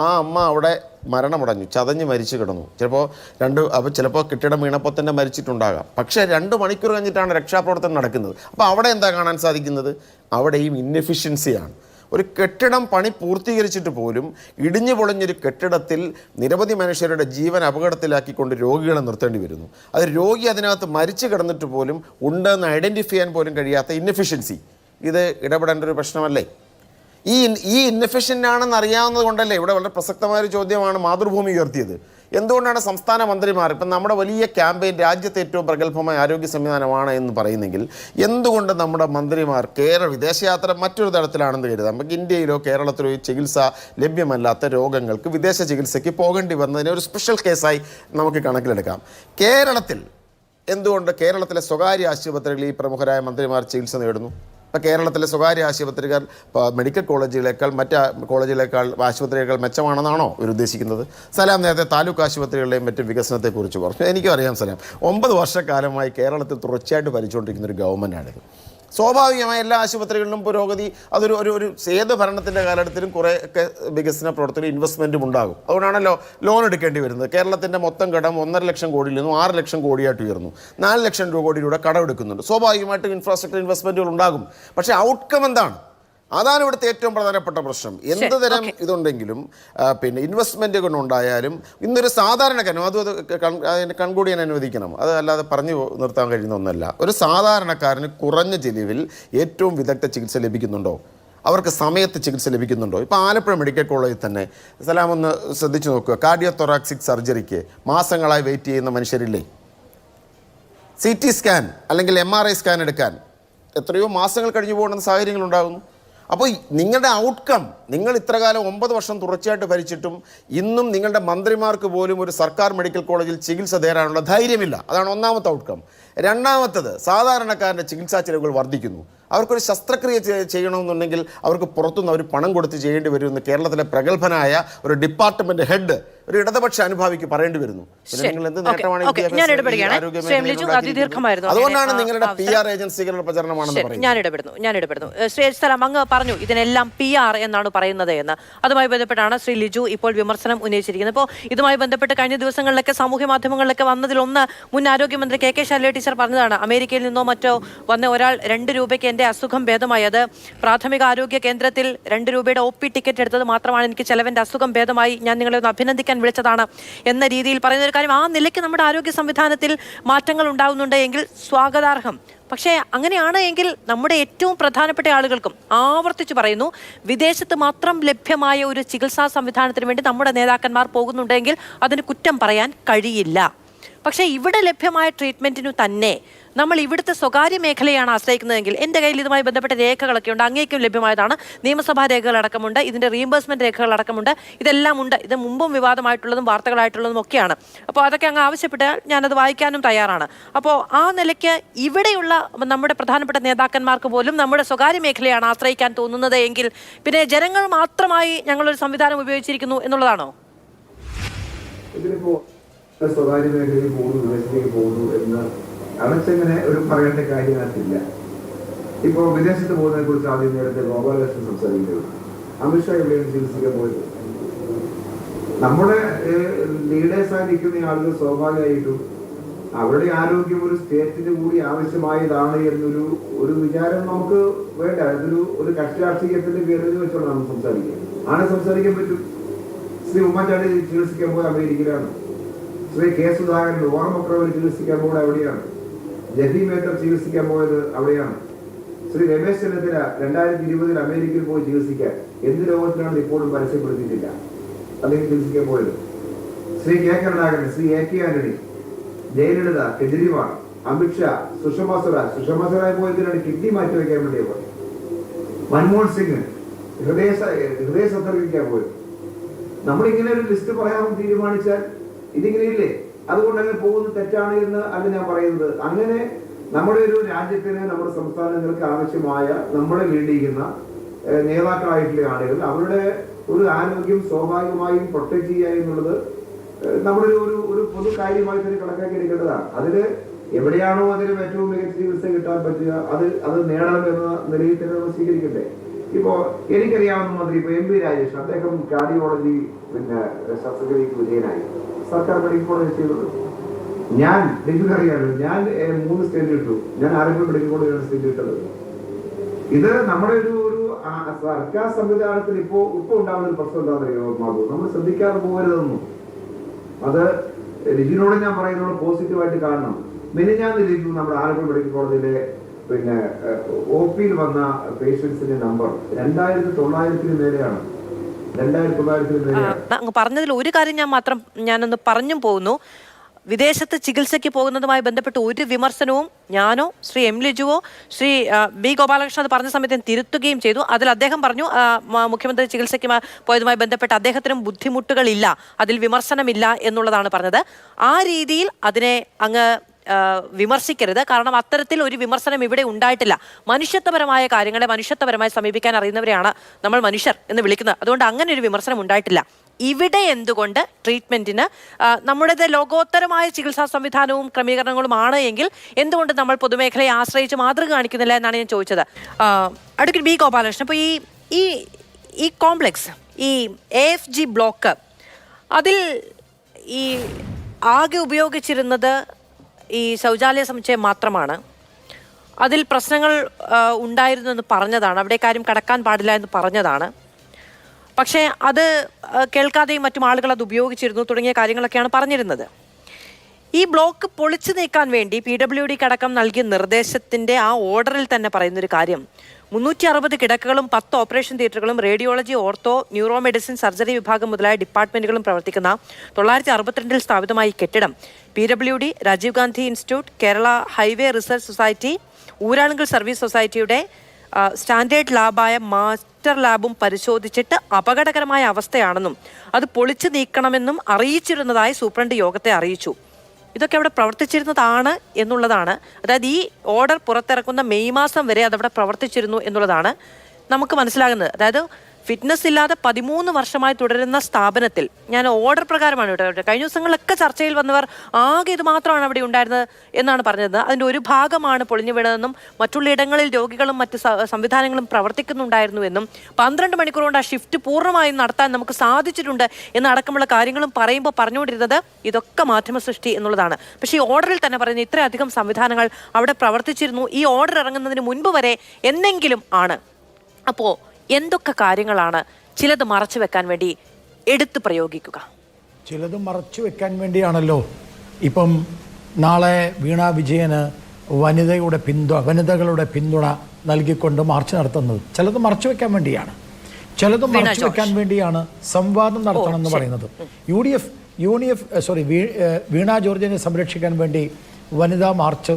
ആ അമ്മ അവിടെ മരണമടഞ്ഞു, ചതഞ്ഞ് മരിച്ചു കിടന്നു. ചിലപ്പോൾ കെട്ടിടം വീണപ്പോൾ തന്നെ മരിച്ചിട്ടുണ്ടാകാം. പക്ഷേ 2 മണിക്കൂർ കഴിഞ്ഞിട്ടാണ് രക്ഷാപ്രവർത്തനം നടക്കുന്നത്. അപ്പോൾ അവിടെ എന്താ കാണാൻ സാധിക്കുന്നത്? അവിടെയും ഇന്നെഫിഷ്യൻസിയാണ്. ഒരു കെട്ടിടം പണി പൂർത്തീകരിച്ചിട്ട് പോലും ഇടിഞ്ഞു പൊളിഞ്ഞൊരു കെട്ടിടത്തിൽ നിരവധി മനുഷ്യരുടെ ജീവൻ അപകടത്തിലാക്കിക്കൊണ്ട് രോഗികളെ നിർത്തേണ്ടി വരുന്നു. അത് രോഗി അതിനകത്ത് മരിച്ചു കിടന്നിട്ട് പോലും ഉണ്ടെന്ന് ഐഡൻറ്റിഫൈ ചെയ്യാൻ പോലും കഴിയാത്ത ഇന്നെഫിഷ്യൻസി. ഇത് ഇടപെടേണ്ട ഒരു പ്രശ്നമല്ലേ? ഈ ഇന്നെഫിഷ്യൻ്റ് ആണെന്ന് അറിയാവുന്നത് കൊണ്ടല്ലേ ഇവിടെ വളരെ പ്രസക്തമായൊരു ചോദ്യമാണ് മാതൃഭൂമി ഉയർത്തിയത്. എന്തുകൊണ്ടാണ് സംസ്ഥാന മന്ത്രിമാർ, ഇപ്പം നമ്മുടെ വലിയ ക്യാമ്പയിൻ രാജ്യത്തെ ഏറ്റവും പ്രഗത്ഭമായ ആരോഗ്യ സംവിധാനമാണ് എന്ന് പറയുന്നെങ്കിൽ എന്തുകൊണ്ട് നമ്മുടെ മന്ത്രിമാർ വിദേശയാത്ര മറ്റൊരു തരത്തിലാണെന്ന് കരുതാം. നമുക്ക് ഇന്ത്യയിലോ കേരളത്തിലോ ഈ ചികിത്സ ലഭ്യമല്ലാത്ത രോഗങ്ങൾക്ക് വിദേശ ചികിത്സയ്ക്ക് പോകേണ്ടി വന്നതിനെ ഒരു സ്പെഷ്യൽ കേസായി നമുക്ക് കണക്കിലെടുക്കാം. കേരളത്തിൽ എന്തുകൊണ്ട് കേരളത്തിലെ സ്വകാര്യ ആശുപത്രികളിൽ ഈ പ്രമുഖരായ മന്ത്രിമാർ ചികിത്സ നേടുന്നു? ഇപ്പോൾ കേരളത്തിലെ സ്വകാര്യ ആശുപത്രികൾ മെഡിക്കൽ കോളേജുകളേക്കാൾ ആശുപത്രികളേക്കാൾ മെച്ചമാണെന്നാണോ ഇവർ ഉദ്ദേശിക്കുന്നത്? സലാം നേരത്തെ താലൂക്ക് ആശുപത്രികളുടെയും മറ്റ് വികസനത്തെക്കുറിച്ച് പറഞ്ഞു. എനിക്കും അറിയാം സലാം, 9 വർഷക്കാലമായി കേരളത്തിൽ തുടർച്ചയായിട്ട് ഭരിച്ചുകൊണ്ടിരിക്കുന്ന ഒരു ഗവൺമെൻറ്റാണിത്. സ്വാഭാവികമായ എല്ലാ ആശുപത്രികളിലും പുരോഗതി അതൊരു ഒരു ഏത് ഭരണത്തിൻ്റെ കാലഘട്ടത്തിലും കുറേയൊക്കെ വികസന പ്രവർത്തനം ഇൻവെസ്റ്റ്മെൻറ്റും ഉണ്ടാകും. അതുകൊണ്ടാണല്ലോ ലോൺ എടുക്കേണ്ടി വരുന്നത്. കേരളത്തിൻ്റെ മൊത്തം കടം 1.5 ലക്ഷം കോടിയിൽ നിന്നും 6 ലക്ഷം കോടിയായിട്ട് ഉയർന്നു. 4 ലക്ഷം കോടിയിലൂടെ കടമെടുക്കുന്നുണ്ട്. സ്വാഭാവികമായിട്ടും ഇൻഫ്രാസ്ട്രക്ചർ ഇൻവെസ്റ്റ്മെൻറ്റുകൾ ഉണ്ടാകും. പക്ഷേ ഔട്ട്കം എന്താണ്? അതാണ് ഇവിടുത്തെ ഏറ്റവും പ്രധാനപ്പെട്ട പ്രശ്നം. എന്ത് തരം ഇതുണ്ടെങ്കിലും പിന്നെ ഇൻവെസ്റ്റ്മെൻറ്റ് കൊണ്ടുണ്ടായാലും ഇന്നൊരു സാധാരണക്കാരനും അതിന് കൺകൂടി ഞാൻ അനുവദിക്കണം, അത് അല്ലാതെ പറഞ്ഞു നിർത്താൻ കഴിയുന്ന ഒന്നല്ല. ഒരു സാധാരണക്കാരന് കുറഞ്ഞ ചിലവിൽ ഏറ്റവും വിദഗ്ധ ചികിത്സ ലഭിക്കുന്നുണ്ടോ? അവർക്ക് സമയത്ത് ചികിത്സ ലഭിക്കുന്നുണ്ടോ? ഇപ്പോൾ ആലപ്പുഴ മെഡിക്കൽ കോളേജിൽ തന്നെ സലാം ഒന്ന് ശ്രദ്ധിച്ചു നോക്കുക, കാർഡിയോ തൊറാക്സിക് സർജറിക്ക് മാസങ്ങളായി വെയിറ്റ് ചെയ്യുന്ന മനുഷ്യരില്ലേ? CT സ്കാൻ അല്ലെങ്കിൽ MRI സ്കാൻ എടുക്കാൻ എത്രയോ മാസങ്ങൾ കഴിഞ്ഞു പോകുന്ന സാഹചര്യങ്ങളുണ്ടാകുന്നു. അപ്പോൾ നിങ്ങളുടെ ഔട്ട്കം, നിങ്ങൾ ഇത്രകാലം 9 വർഷം തുടർച്ചയായിട്ട് ഭരിച്ചിട്ടും ഇന്നും നിങ്ങളുടെ മന്ത്രിമാർക്ക് പോലും ഒരു സർക്കാർ മെഡിക്കൽ കോളേജിൽ ചികിത്സ തേടാനുള്ള ധൈര്യമില്ല. അതാണ് ഒന്നാമത്തെ ഔട്ട്കം. രണ്ടാമത്തത്, സാധാരണക്കാരൻ്റെ ചികിത്സാ ചിലവുകൾ വർദ്ധിക്കുന്നു. അവർക്കൊരു ശസ്ത്രക്രിയ ചെയ്യണമെന്നുണ്ടെങ്കിൽ അവർക്ക് പുറത്തുനിന്ന് അവർ പണം കൊടുത്ത് ചെയ്യേണ്ടി വരുമെന്ന് കേരളത്തിലെ പ്രഗത്ഭനായ ഒരു ഡിപ്പാർട്ട്മെന്റ് ഹെഡ്, ഒരു ഇടതുപക്ഷ അനുഭാവിക്ക് പറയേണ്ടി വരുന്നു. നിങ്ങൾ എന്ത് നേട്ടമാണ് അതുകൊണ്ടാണ് നിങ്ങളുടെ PR ഏജൻസികളുടെ പ്രചരണമാണെന്ന് പറയുന്നത്. ഞാൻ ഇടപെടുന്നു. ശ്രീ സലാം, അങ്ങ് പറഞ്ഞു ഇതിനെല്ലാം PR എന്നാണ് പറയുന്നത് എന്ന്. അതുമായി ബന്ധപ്പെട്ടാണ് ശ്രീ ലിജു ഇപ്പോൾ വിമർശനം ഉന്നയിച്ചിരിക്കുന്നത്. ഇപ്പോൾ ഇതുമായി ബന്ധപ്പെട്ട് കഴിഞ്ഞ ദിവസങ്ങളിലൊക്കെ സാമൂഹ്യ മാധ്യമങ്ങളിലൊക്കെ വന്നതിലൊന്ന് മുൻ ആരോഗ്യമന്ത്രി KK ശൈലജ ടീച്ചർ പറഞ്ഞതാണ്, അമേരിക്കയിൽ നിന്നോ മറ്റോ വന്ന ഒരാൾ 2 രൂപയ്ക്ക് എൻ്റെ അസുഖം ഭേദമായി, അത് പ്രാഥമിക ആരോഗ്യ കേന്ദ്രത്തിൽ 2 രൂപയുടെ OP ടിക്കറ്റ് എടുത്തത് മാത്രമാണ് എനിക്ക് ചെലവിൻ്റെ അസുഖം ഭേദമായി, ഞാൻ നിങ്ങളെ ഒന്ന് അഭിനന്ദിക്കാൻ വിളിച്ചതാണ് എന്ന രീതിയിൽ പറയുന്ന ഒരു കാര്യം. ആ നിലയ്ക്ക് നമ്മുടെ ആരോഗ്യ സംവിധാനത്തിൽ മാറ്റങ്ങൾ ഉണ്ടാകുന്നുണ്ട് എങ്കിൽ സ്വാഗതാർഹം. പക്ഷേ അങ്ങനെയാണ് എങ്കിൽ നമ്മുടെ ഏറ്റവും പ്രധാനപ്പെട്ട ആളുകൾക്കും ആവർത്തിച്ചു പറയുന്നു, വിദേശത്ത് മാത്രം ലഭ്യമായ ഒരു ചികിത്സാ സംവിധാനത്തിന് വേണ്ടി നമ്മുടെ നേതാക്കന്മാർ പോകുന്നുണ്ടെങ്കിൽ അതിന് കുറ്റം പറയാൻ കഴിയില്ല. പക്ഷേ ഇവിടെ ലഭ്യമായ ട്രീറ്റ്മെൻറ്റിനു തന്നെ നമ്മൾ ഇവിടുത്തെ സ്വകാര്യ മേഖലയാണ് ആശ്രയിക്കുന്നതെങ്കിൽ, എൻ്റെ കയ്യിൽ ഇതുമായി ബന്ധപ്പെട്ട രേഖകളൊക്കെ ഉണ്ട്, അങ്ങേക്കും ലഭ്യമായതാണ്, നിയമസഭാ രേഖകളടക്കമുണ്ട്, ഇതിൻ്റെ റീഇംബേഴ്സ്മെൻറ്റ് രേഖകളടക്കമുണ്ട്, ഇതെല്ലാം ഉണ്ട്. ഇത് മുമ്പും വിവാദമായിട്ടുള്ളതും വാർത്തകളായിട്ടുള്ളതും ഒക്കെയാണ്. അപ്പോൾ അതൊക്കെ അങ്ങ് ആവശ്യപ്പെട്ടാൽ ഞാനത് വായിക്കാനും തയ്യാറാണ്. അപ്പോൾ ആ നിലയ്ക്ക് ഇവിടെയുള്ള നമ്മുടെ പ്രധാനപ്പെട്ട നേതാക്കന്മാർക്ക് പോലും നമ്മുടെ സ്വകാര്യ മേഖലയാണ് ആശ്രയിക്കാൻ തോന്നുന്നത് എങ്കിൽ പിന്നെ ജനങ്ങൾ മാത്രമായി ഞങ്ങളൊരു സംവിധാനം ഉപയോഗിച്ചിരിക്കുന്നു എന്നുള്ളതാണോ? ഇതിലിപ്പോ സ്വകാര്യ മേഖലയിൽ പോകുന്നു, വിദേശത്തേക്ക് പോകുന്നു എന്ന് അടച്ചങ്ങനെ ഒരു പറയേണ്ട കാര്യത്തില്ല. ഇപ്പോൾ വിദേശത്ത് പോകുന്നതിനെ കുറിച്ച് ആദ്യം നേരത്തെ ഗോപാലകൃഷ്ണൻ സംസാരിക്കുന്നത്, അമിത്ഷാ എവിടെയാണ് ചികിത്സിക്കാൻ പോയത്? നമ്മുടെ ലീഡേഴ്സായി നിൽക്കുന്ന ആളുകൾ സ്വാഭാവികമായിട്ടും അവരുടെ ആരോഗ്യം ഒരു സ്റ്റേറ്റിന് കൂടി ആവശ്യമായതാണ് എന്നൊരു വിചാരം നമുക്ക് വേണ്ട. ഒരു കക്ഷി രാഷ്ട്രീയത്തിന്റെ പേരിൽ വെച്ചോളാം നമുക്ക് സംസാരിക്കാം. സംസാരിക്കാൻ പറ്റും. ശ്രീ ഉമ്മൻചാണ്ടി ചികിത്സിക്കാൻ പോയത് അമേരിക്കയിലാണ്. ശ്രീ K. സുധാകരൻ ഓർമ്മക്കുറവിൽ ചികിത്സിക്കാൻ പോയത് അവിടെയാണ്. ജഹി മേത്തർ ചികിത്സിക്കാൻ പോയത് അവിടെയാണ്. ശ്രീ രമേശ് ചെന്നിത്തല 2020 അമേരിക്കയിൽ പോയി ചികിത്സിക്കാൻ എന്ത് രോഗത്തിനാണ് ഇപ്പോഴും പരസ്യപ്പെടുത്തിയിട്ടില്ല, അദ്ദേഹം ചികിത്സിക്കാൻ പോയത്. ശ്രീ K. കരുണാകരൻ, ശ്രീ AK ആന്റണി, ജയലളിത, കെജ്രിവാൾ, അമിത്ഷാ, സുഷമ സ്വരാജ് പോയതിനാണ് കിഡ്നി മാറ്റിവെക്കാൻ വേണ്ടിയ പോയത്. മൻമോഹൻ സിംഗ് ഹൃദയ ശസ്ത്രക്രിയക്കാൻ പോയത്. നമ്മളിങ്ങനെ ഒരു ലിസ്റ്റ് പറയാൻ തീരുമാനിച്ചാൽ ഇതിങ്ങനെയില്ലേ? അതുകൊണ്ട് അങ്ങനെ പോകുന്നത് തെറ്റാണ് എന്ന് അല്ല ഞാൻ പറയുന്നത്. അങ്ങനെ നമ്മുടെ ഒരു രാജ്യത്തിന്, നമ്മുടെ സംസ്ഥാനങ്ങൾക്ക് ആവശ്യമായ നമ്മളെ ലീഡിക്കുന്ന നേതാക്കളായിട്ടുള്ള ആളുകൾ അവരുടെ ഒരു ആരോഗ്യം സ്വാഭാവികമായും പ്രൊട്ടക്ട് ചെയ്യുക എന്നുള്ളത് നമ്മുടെ ഒരു പൊതു കാര്യമായി തന്നെ കണക്കാക്കി എടുക്കേണ്ടതാണ്. അതിന് എവിടെയാണോ അതിന് ഏറ്റവും മികച്ച ചികിത്സ കിട്ടാൻ പറ്റുക അത് നേടണമെന്ന നിലയിൽ തന്നെ നമ്മൾ സ്വീകരിക്കട്ടെ. ഇപ്പോ എനിക്കറിയാവുന്ന മന്ത്രി ഇപ്പൊ MP രാജേഷ്, അദ്ദേഹം കാർഡിയോളജി ശസ്ത്രക്രിയക്ക് വിധേയനായി സർക്കാർ മെഡിക്കൽ കോളേജ് ചെയ്തത്. എനിക്കറിയാമല്ലോ, ഞാൻ 3 സ്റ്റേറ്റ് ഇട്ടു. ഞാൻ ആലപ്പുഴ മെഡിക്കൽ കോളേജിലാണ് സ്റ്റേറ്റ് ഇട്ടത്. ഇത് നമ്മുടെ ഒരു സർക്കാർ സംവിധാനത്തിൽ ഇപ്പൊ ഉണ്ടാകുന്ന ഒരു പ്രശ്നം എന്താണെന്നറിയോ, നമ്മൾ ശ്രദ്ധിക്കാതെ പോകരുതെന്നും. അത് ലിജിനോട് ഞാൻ പറയുന്നത് പോസിറ്റീവായിട്ട് കാണണം. മിനിഞ്ഞാന്ന് ലിജു നമ്മുടെ ആലപ്പുഴ മെഡിക്കൽ കോളേജിലെ OP വന്ന പേഷ്യൻസിന്റെ നമ്പർ 2900 മേലെയാണ്. 2900 മേലെയാണ്. അങ്ങ് പറഞ്ഞതിൽ ഒരു കാര്യം ഞാനൊന്ന് പറഞ്ഞും പോകുന്നു. വിദേശത്ത് ചികിത്സയ്ക്ക് പോകുന്നതുമായി ബന്ധപ്പെട്ട് ഒരു വിമർശനവും ഞാനോ ശ്രീ M. ലിജുവോ ശ്രീ B. ഗോപാലകൃഷ്ണൻ അത് പറഞ്ഞ സമയത്ത് തിരുത്തുകയും ചെയ്തു. അതിൽ അദ്ദേഹം പറഞ്ഞു മുഖ്യമന്ത്രി ചികിത്സയ്ക്ക് പോയതുമായി ബന്ധപ്പെട്ട് അദ്ദേഹത്തിനും ബുദ്ധിമുട്ടുകളില്ല, അതിൽ വിമർശനമില്ല എന്നുള്ളതാണ് പറഞ്ഞത്. ആ രീതിയിൽ അതിനെ അങ്ങ് വിമർശിക്കരുത്. കാരണം അത്തരത്തിൽ ഒരു വിമർശനം ഇവിടെ ഉണ്ടായിട്ടില്ല. മനുഷ്യത്വപരമായ കാര്യങ്ങളെ മനുഷ്യത്വപരമായി സമീപിക്കാൻ അറിയുന്നവരെയാണ് നമ്മൾ മനുഷ്യർ എന്ന് വിളിക്കുന്നത്. അതുകൊണ്ട് അങ്ങനെ ഒരു വിമർശനം ഉണ്ടായിട്ടില്ല. ഇവിടെ എന്തുകൊണ്ട് ട്രീറ്റ്മെന്റിന് നമ്മുടേത് ലോകോത്തരമായ ചികിത്സാ സംവിധാനവും ക്രമീകരണങ്ങളുമാണ് എങ്കിൽ എന്തുകൊണ്ട് നമ്മൾ പൊതുമേഖലയെ ആശ്രയിച്ച് മാതൃക കാണിക്കുന്നില്ല എന്നാണ് ഞാൻ ചോദിച്ചത്. അഡ്വക്കേറ്റ് ബി ഗോപാലകൃഷ്ണൻ, അപ്പോൾ ഈ കോംപ്ലക്സ്, ഈ AFG ബ്ലോക്ക്, അതിൽ ഈ ആകെ ഉപയോഗിച്ചിരുന്നത് ഈ ശൗചാലയ സമുച്ചയം മാത്രമാണ്. അതിൽ പ്രശ്നങ്ങൾ ഉണ്ടായിരുന്നു എന്ന് പറഞ്ഞതാണ്, അവിടെ കാര്യം കടക്കാൻ പാടില്ല എന്ന് പറഞ്ഞതാണ്. പക്ഷേ അത് കേൾക്കാതെയും മറ്റും ആളുകൾ അത് ഉപയോഗിച്ചിരുന്നു തുടങ്ങിയ കാര്യങ്ങളൊക്കെയാണ് പറഞ്ഞിരുന്നത്. ഈ ബ്ലോക്ക് പൊളിച്ചു നീക്കാൻ വേണ്ടി PWD അടക്കം നൽകിയ നിർദ്ദേശത്തിൻ്റെ ആ ഓർഡറിൽ തന്നെ പറയുന്നൊരു കാര്യം, 360 കിടക്കകളും 10 ഓപ്പറേഷൻ തിയേറ്ററുകളും radiology, ortho, neuro medicine, surgery വിഭാഗം മുതലായ ഡിപ്പാർട്ട്മെന്റുകളും പ്രവർത്തിക്കുന്ന 962 സ്ഥാപിതമായ ഈ കെട്ടിടം PWD, Rajiv Gandhi institute, Kerala highway research society, Uralungal service സൊസൈറ്റിയുടെ സ്റ്റാൻഡേർഡ് ലാബായ മാസ്റ്റർ ലാബും പരിശോധിച്ചിട്ട് അപകടകരമായ അവസ്ഥയാണെന്നും അത് പൊളിച്ചു നീക്കണമെന്നും അറിയിച്ചിരുന്നതായി സൂപ്രണ്ട് യോഗത്തെ അറിയിച്ചു. ഇതൊക്കെ അവിടെ പ്രവർത്തിച്ചിരുന്നതാണ് എന്നുള്ളതാണ്. അതായത് ഈ ഓർഡർ പുറത്തിറക്കുന്ന മെയ് മാസം വരെ അതവിടെ പ്രവർത്തിച്ചിരുന്നു എന്നുള്ളതാണ് നമുക്ക് മനസ്സിലാകുന്നത്. അതായത് ഫിറ്റ്നസ് ഇല്ലാതെ 13 വർഷമായി തുടരുന്ന സ്ഥാപനത്തിൽ, ഞാൻ ഓർഡർ പ്രകാരമാണ് ഇവിടെ കഴിഞ്ഞ ദിവസങ്ങളിലൊക്കെ ചർച്ചയിൽ വന്നവർ ആകെ ഇത് മാത്രമാണ് അവിടെ ഉണ്ടായിരുന്നത് എന്നാണ് പറഞ്ഞത്. അതിൻ്റെ ഒരു ഭാഗമാണ് പൊളിഞ്ഞു വീണതെന്നും മറ്റുള്ള ഇടങ്ങളിൽ രോഗികളും മറ്റ് സംവിധാനങ്ങളും പ്രവർത്തിക്കുന്നുണ്ടായിരുന്നു എന്നും 12 മണിക്കൂർ കൊണ്ട് ആ ഷിഫ്റ്റ് പൂർണ്ണമായും നടത്താൻ നമുക്ക് സാധിച്ചിട്ടുണ്ട് എന്നടക്കമുള്ള കാര്യങ്ങളും പറയുമ്പോൾ പറഞ്ഞുകൊണ്ടിരുന്നത് ഇതൊക്കെ മാധ്യമ സൃഷ്ടി എന്നുള്ളതാണ്. പക്ഷേ ഈ ഓർഡറിൽ തന്നെ പറയുന്നത് ഇത്രയധികം സംവിധാനങ്ങൾ അവിടെ പ്രവർത്തിച്ചിരുന്നു, ഈ ഓർഡർ ഇറങ്ങുന്നതിന് മുൻപ് വരെ എന്നെങ്കിലും ആണ്. അപ്പോൾ എന്തൊക്കെ കാര്യങ്ങളാണ് ചിലത് മറച്ചു വെക്കാൻ വേണ്ടി എടുത്തു പ്രയോഗിക്കുക? ചിലത് മറച്ചു വെക്കാൻ വേണ്ടിയാണല്ലോ ഇപ്പം നാളെ വീണ വിജയന് വനിതകളുടെ പിന്തുണ നൽകിക്കൊണ്ട് മാർച്ച് നടത്തുന്നത്. ചിലത് മറച്ചു വെക്കാൻ വേണ്ടിയാണ്, ചിലത് മറച്ചു വെക്കാൻ വേണ്ടിയാണ് സംവാദം നടത്തണമെന്ന് പറയുന്നത്. വീണ ജോർജിനെ സംരക്ഷിക്കാൻ വേണ്ടി വനിതാ മാർച്ച്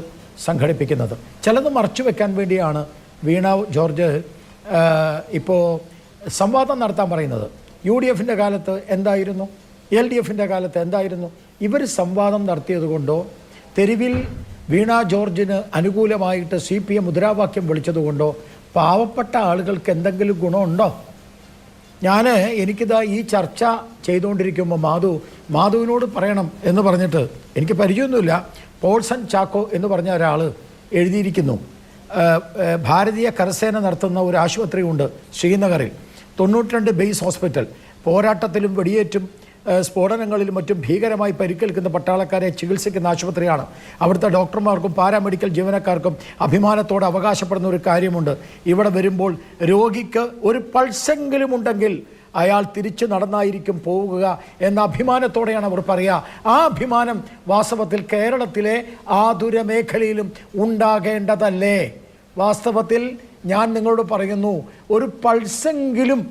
സംഘടിപ്പിക്കുന്നത്. ചിലത് മറച്ചു വെക്കാൻ വേണ്ടിയാണ് വീണ ജോർജ് ഇപ്പോൾ സംവാദം നടത്താൻ പറയുന്നത്. UDFിൻ്റെ കാലത്ത് എന്തായിരുന്നു, LDFിൻ്റെ കാലത്ത് എന്തായിരുന്നു? ഇവർ സംവാദം നടത്തിയത് കൊണ്ടോ തെരുവിൽ വീണ ജോർജിന് അനുകൂലമായിട്ട് CPM മുദ്രാവാക്യം വിളിച്ചതുകൊണ്ടോ പാവപ്പെട്ട ആളുകൾക്ക് എന്തെങ്കിലും ഗുണമുണ്ടോ? എനിക്കിതാ ഈ ചർച്ച ചെയ്തുകൊണ്ടിരിക്കുമ്പോൾ മാധുവിനോട് പറയണം എന്ന് പറഞ്ഞിട്ട്, എനിക്ക് പരിചയമൊന്നുമില്ല, പോൾസൺ ചാക്കോ എന്ന് പറഞ്ഞ ഒരാൾ എഴുതിയിരിക്കുന്നു. ഭാരതീയ കരസേന നടത്തുന്ന ഒരു ആശുപത്രിയുണ്ട് ശ്രീനഗറിൽ, 92 ബേസ് ഹോസ്പിറ്റൽ. പോരാട്ടത്തിലും വെടിയേറ്റും സ്ഫോടനങ്ങളിലും മറ്റും ഭീകരമായി പരിക്കേൽക്കുന്ന പട്ടാളക്കാരെ ചികിത്സിക്കുന്ന ആശുപത്രിയാണ്. അവിടുത്തെ ഡോക്ടർമാർക്കും പാരാമെഡിക്കൽ ജീവനക്കാർക്കും അഭിമാനത്തോടെ അവകാശപ്പെടുന്ന ഒരു കാര്യമുണ്ട്, ഇവിടെ വരുമ്പോൾ രോഗിക്ക് ഒരു പൾസെങ്കിലും ഉണ്ടെങ്കിൽ അയാൾ തിരിച്ചു നടന്നായിരിക്കും പോവുക എന്ന അഭിമാനത്തോടെയാണ് അവർ പറയുക. ആ അഭിമാനം വാസ്തവത്തിൽ കേരളത്തിലെ ആതുര മേഖലയിലും ഉണ്ടാകേണ്ടതല്ലേ? വാസ്തവത്തിൽ ഞാൻ നിങ്ങളോട് പറയുന്നു, ഒരു പൾസെങ്കിലും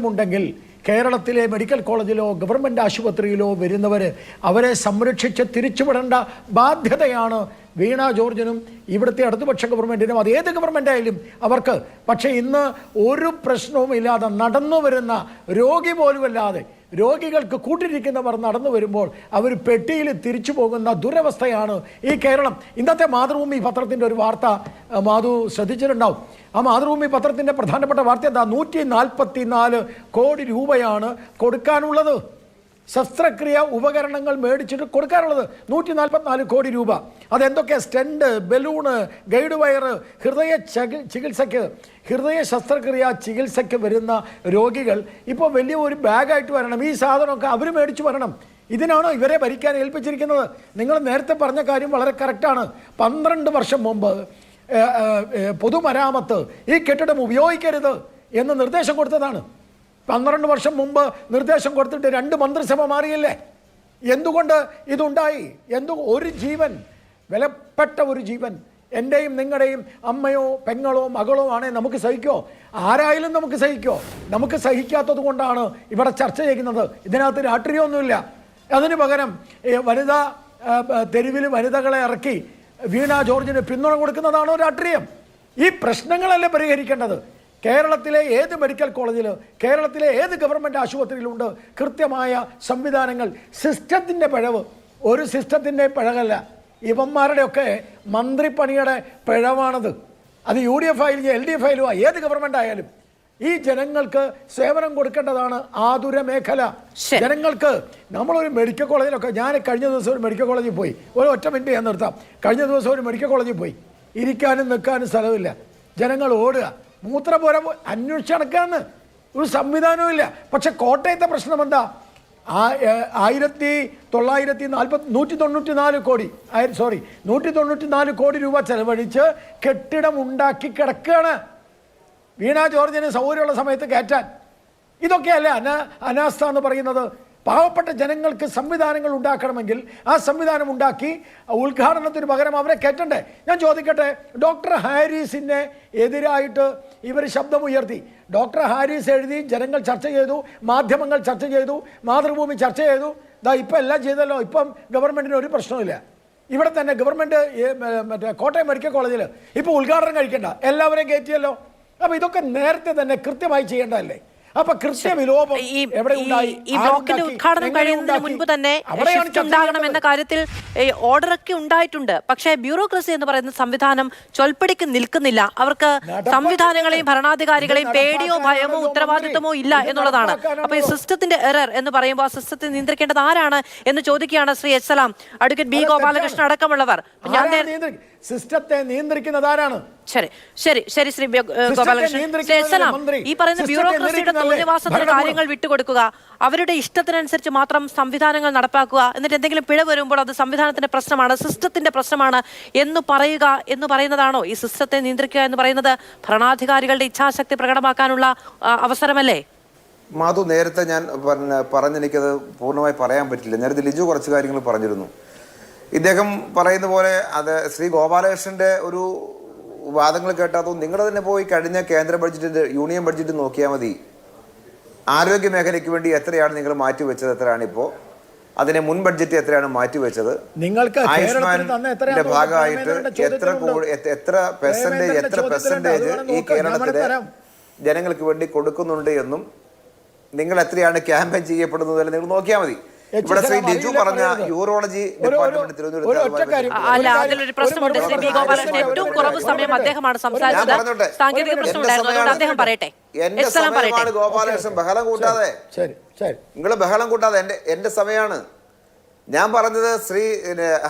ഉണ്ടെങ്കിൽ കേരളത്തിലെ മെഡിക്കൽ കോളേജിലോ ഗവൺമെൻറ് ആശുപത്രിയിലോ വരുന്നവർ അവരെ സംരക്ഷിച്ച് തിരിച്ചുവിടേണ്ട ബാധ്യതയാണ് വീണ ജോർജിനും ഇവിടുത്തെ ഇടതുപക്ഷ ഗവൺമെൻറ്റിനും, അത് ഏത് ഗവൺമെൻറ് ആയാലും അവർക്ക്. പക്ഷേ ഇന്ന് ഒരു പ്രശ്നവും ഇല്ലാതെ നടന്നു വരുന്ന രോഗി പോലുമല്ലാതെ രോഗികൾക്ക് കൂട്ടിരിക്കുന്നവർ നടന്നു വരുമ്പോൾ അവർ പെട്ടിയിൽ തിരിച്ചു പോകുന്ന ദുരവസ്ഥയാണ് ഈ കേരളം. ഇന്നത്തെ മാതൃഭൂമി പത്രത്തിൻ്റെ ഒരു വാർത്ത മാധു ശ്രദ്ധിച്ചിട്ടുണ്ടാവും. ആ മാതൃഭൂമി പത്രത്തിൻ്റെ പ്രധാനപ്പെട്ട വാർത്ത എന്താ? 144 കോടി രൂപയാണ് കൊടുക്കാനുള്ളത്. ശസ്ത്രക്രിയ ഉപകരണങ്ങൾ മേടിച്ചിട്ട് കൊടുക്കാനുള്ളത് 144 കോടി രൂപ. അതെന്തൊക്കെ? സ്റ്റെൻഡ്, ബലൂണ്, ഗൈഡ് വയർ, ഹൃദയ ശസ്ത്രക്രിയ ചികിത്സയ്ക്ക് വരുന്ന രോഗികൾ ഇപ്പോൾ വലിയ ഒരു ബാഗായിട്ട് വരണം. ഈ സാധനമൊക്കെ അവർ മേടിച്ചു വരണം. ഇതിനാണോ ഇവരെ ഭരിക്കാൻ ഏൽപ്പിച്ചിരിക്കുന്നത്? നിങ്ങൾ നേരത്തെ പറഞ്ഞ കാര്യം വളരെ കറക്റ്റാണ്. 12 വർഷം മുമ്പ് പൊതുമരാമത്ത് ഈ കെട്ടിടം ഉപയോഗിക്കരുത് എന്ന് നിർദ്ദേശം കൊടുത്തതാണ്. 12 വർഷം മുമ്പ് നിർദ്ദേശം കൊടുത്തിട്ട് 2 മന്ത്രിസഭ മാറിയില്ലേ? എന്തുകൊണ്ട് ഇതുണ്ടായി? ഒരു ജീവൻ, വിലപ്പെട്ട ഒരു ജീവൻ, എൻ്റെയും നിങ്ങളുടെയും അമ്മയോ പെങ്ങളോ മകളോ ആണെങ്കിൽ നമുക്ക് സഹിക്കോ? ആരായാലും നമുക്ക് സഹിക്കോ? നമുക്ക് സഹിക്കാത്തത് കൊണ്ടാണ് ഇവിടെ ചർച്ച ചെയ്യുന്നത്. ഇതിനകത്ത് രാഷ്ട്രീയമൊന്നുമില്ല. അതിന് പകരം തെരുവിൽ വനിതകളെ ഇറക്കി വീണ ജോർജിന് പിന്തുണ കൊടുക്കുന്നതാണോ രാഷ്ട്രീയം? ഈ പ്രശ്നങ്ങളല്ലേ പരിഹരിക്കേണ്ടത്? കേരളത്തിലെ ഏത് മെഡിക്കൽ കോളേജിൽ, കേരളത്തിലെ ഏത് ഗവൺമെൻറ് ആശുപത്രിയിലുണ്ട് കൃത്യമായ സംവിധാനങ്ങൾ? സിസ്റ്റത്തിൻ്റെ പിഴവ്, ഒരു സിസ്റ്റത്തിൻ്റെ പിഴവല്ല, ഇവന്മാരുടെയൊക്കെ മന്ത്രിപ്പണിയുടെ പിഴവാണത്. അത് UDF ആയാലും LDF ആയാലും ഏത് ഗവൺമെൻറ് ആയാലും ഈ ജനങ്ങൾക്ക് സേവനം കൊടുക്കേണ്ടതാണ് ആതുര മേഖല. ശരി. ജനങ്ങൾക്ക് നമ്മളൊരു മെഡിക്കൽ കോളേജിലൊക്കെ, ഞാൻ കഴിഞ്ഞ ദിവസം ഒരു മെഡിക്കൽ കോളേജിൽ പോയി, ഒറ്റ മിനിറ്റ് ഞാൻ നിർത്താം. കഴിഞ്ഞ ദിവസം ഒരു മെഡിക്കൽ കോളേജിൽ പോയി, ഇരിക്കാനും നിൽക്കാനും സ്ഥലമില്ല, ജനങ്ങൾ ഓടുക, മൂത്രപുര അന്വേഷിച്ച് നടക്കാന്ന്, ഒരു സംവിധാനവും ഇല്ല. പക്ഷെ കോട്ടയത്തെ പ്രശ്നം എന്താ? 194 കോടി രൂപ ചെലവഴിച്ച് കെട്ടിടം ഉണ്ടാക്കി കിടക്കുകയാണ്. വീണ ജോർജിന് സൗകര്യമുള്ള സമയത്ത് കയറ്റാൻ. ഇതൊക്കെയല്ലേ അനാസ്ഥ എന്ന് പറയുന്നത്? പാവപ്പെട്ട ജനങ്ങൾക്ക് സംവിധാനങ്ങൾ ഉണ്ടാക്കണമെങ്കിൽ ആ സംവിധാനം ഉണ്ടാക്കി ഉദ്ഘാടനത്തിന് പകരം അവരെ കയറ്റണ്ടേ? ഞാൻ ചോദിക്കട്ടെ, ഡോക്ടർ ഹാരിസിനെ എതിരായിട്ട് ഇവർ ശബ്ദമുയർത്തി. ഡോക്ടർ ഹാരിസ് എഴുതി, ജനങ്ങൾ ചർച്ച ചെയ്തു, മാധ്യമങ്ങൾ ചർച്ച ചെയ്തു, മാതൃഭൂമി ചർച്ച ചെയ്തു. ഇപ്പം എല്ലാം ചെയ്തല്ലോ. ഇപ്പം ഗവൺമെൻറ്റിന് ഒരു പ്രശ്നമില്ല. ഇവിടെ തന്നെ ഗവൺമെൻറ് മറ്റേ കോട്ടയം മെഡിക്കൽ കോളേജിൽ ഇപ്പോൾ ഉദ്ഘാടനം കഴിക്കണ്ട, എല്ലാവരെയും കയറ്റിയല്ലോ. അപ്പോൾ ഇതൊക്കെ നേരത്തെ തന്നെ കൃത്യമായി ചെയ്യേണ്ടതല്ലേ? അപ്പൊ കൃത്യവിലോപം എവിടെ ഉണ്ടായി? ഈ ബ്ലോക്കിന്റെ ഉദ്ഘാടനം കഴിയുന്നതിന് മുൻപ് തന്നെ ഷിഫ്റ്റ് ഉണ്ടാകണം എന്ന കാര്യത്തിൽ ഓർഡറൊക്കെ ഉണ്ടായിട്ടുണ്ട്. പക്ഷേ ബ്യൂറോക്രസി എന്ന് പറയുന്ന സംവിധാനം ചൊൽപ്പടിക്ക് നിൽക്കുന്നില്ല. അവർക്ക് സംവിധാനങ്ങളെയും ഭരണാധികാരികളെയും പേടിയോ ഭയമോ ഉത്തരവാദിത്തമോ ഇല്ല എന്നുള്ളതാണ്. അപ്പൊ ഈ സിസ്റ്റത്തിന്റെ എറർ എന്ന് പറയുമ്പോൾ ആ സിസ്റ്റത്തെ നിയന്ത്രിക്കേണ്ടത് ആരാണ് എന്ന് ചോദിക്കുകയാണ് ശ്രീ എച്ച് സലാം, അഡ്വക്കേറ്റ് ബി ഗോപാലകൃഷ്ണൻ അടക്കമുള്ളവർ. സിസ്റ്റത്തെ നിയന്ത്രിക്കുന്നത് ആരാണ്? ശരി ശരി ശരി ശ്രീ ഗോപാലകൃഷ്ണൻ, ഈ പറയുന്ന ബ്യൂറോക്രസിയുടെ തോന്നിവാസത്തിന് കാര്യങ്ങൾ വിട്ടുകൊടുക്കുക, അവരുടെ ഇഷ്ടത്തിനനുസരിച്ച് മാത്രം സംവിധാനങ്ങൾ നടപ്പാക്കുക, എന്നിട്ട് എന്തെങ്കിലും പിഴ വരുമ്പോൾ അത് സംവിധാനത്തിന്റെ പ്രശ്നമാണ്, സിസ്റ്റത്തിന്റെ പ്രശ്നമാണ് എന്ന് പറയുക എന്ന് പറയുന്നതാണോ ഈ സിസ്റ്റത്തെ നിയന്ത്രിക്കുക എന്ന് പറയുന്നത്? ഭരണാധികാരികളുടെ ഇച്ഛാശക്തി പ്രകടമാക്കാനുള്ള അവസരമല്ലേ? മാധു, നേരത്തെ ഞാൻ പറഞ്ഞെനിക്കത് പൂർണ്ണമായി പറയാൻ പറ്റില്ല. നേരത്തെ ലിജു കുറച്ച് കാര്യങ്ങൾ പറഞ്ഞിരുന്നു. ഇദ്ദേഹം പറയുന്ന പോലെ അത് ശ്രീ ഗോപാലകൃഷ്ണന്റെ ഒരു വാദങ്ങൾ കേട്ടാത്തോ നിങ്ങൾ തന്നെ പോയി കഴിഞ്ഞ കേന്ദ്ര ബഡ്ജറ്റ്, യൂണിയൻ ബഡ്ജറ്റ് നോക്കിയാൽ മതി. ആരോഗ്യ മേഖലയ്ക്ക് വേണ്ടി എത്രയാണ് നിങ്ങൾ മാറ്റിവെച്ചത്, എത്രയാണ് ഇപ്പോൾ, അതിനെ മുൻ ബഡ്ജറ്റ് എത്രയാണ് മാറ്റിവെച്ചത്, ആയുഷ്മാന്റെ ഭാഗമായിട്ട് എത്ര പെർസെന്റേജ് ഈ കേരളത്തിലെ ജനങ്ങൾക്ക് വേണ്ടി കൊടുക്കുന്നുണ്ട് എന്നും നിങ്ങൾ എത്രയാണ് ക്യാമ്പയിൻ ചെയ്യപ്പെടുന്നത് നിങ്ങൾ നോക്കിയാൽ മതി. ഇവിടെ ശ്രീ ലിജു പറഞ്ഞ യൂറോളജി ഡിപ്പാർട്ട്മെന്റ് അല്ല, അതിലൊരു പ്രശ്നമുണ്ട് ശ്രീ ബി ഗോപാലകൃഷ്ണൻ. ഏറ്റവും കുറവ് സമയം അദ്ദേഹമാണ് സംസാരിച്ചത്. സാങ്കേതിക പ്രശ്നമുണ്ടായിരുന്നു, അതുകൊണ്ട് അദ്ദേഹം പറയട്ടെ. എന്റെ സമയമാണ് ഗോപാലകൃഷ്ണൻ, ബഹളം കൂട്ടാതെ. നിങ്ങൾ ബഹളം കൂട്ടാതെ, എന്റെ സമയമാണ്. ഞാൻ പറഞ്ഞത് ശ്രീ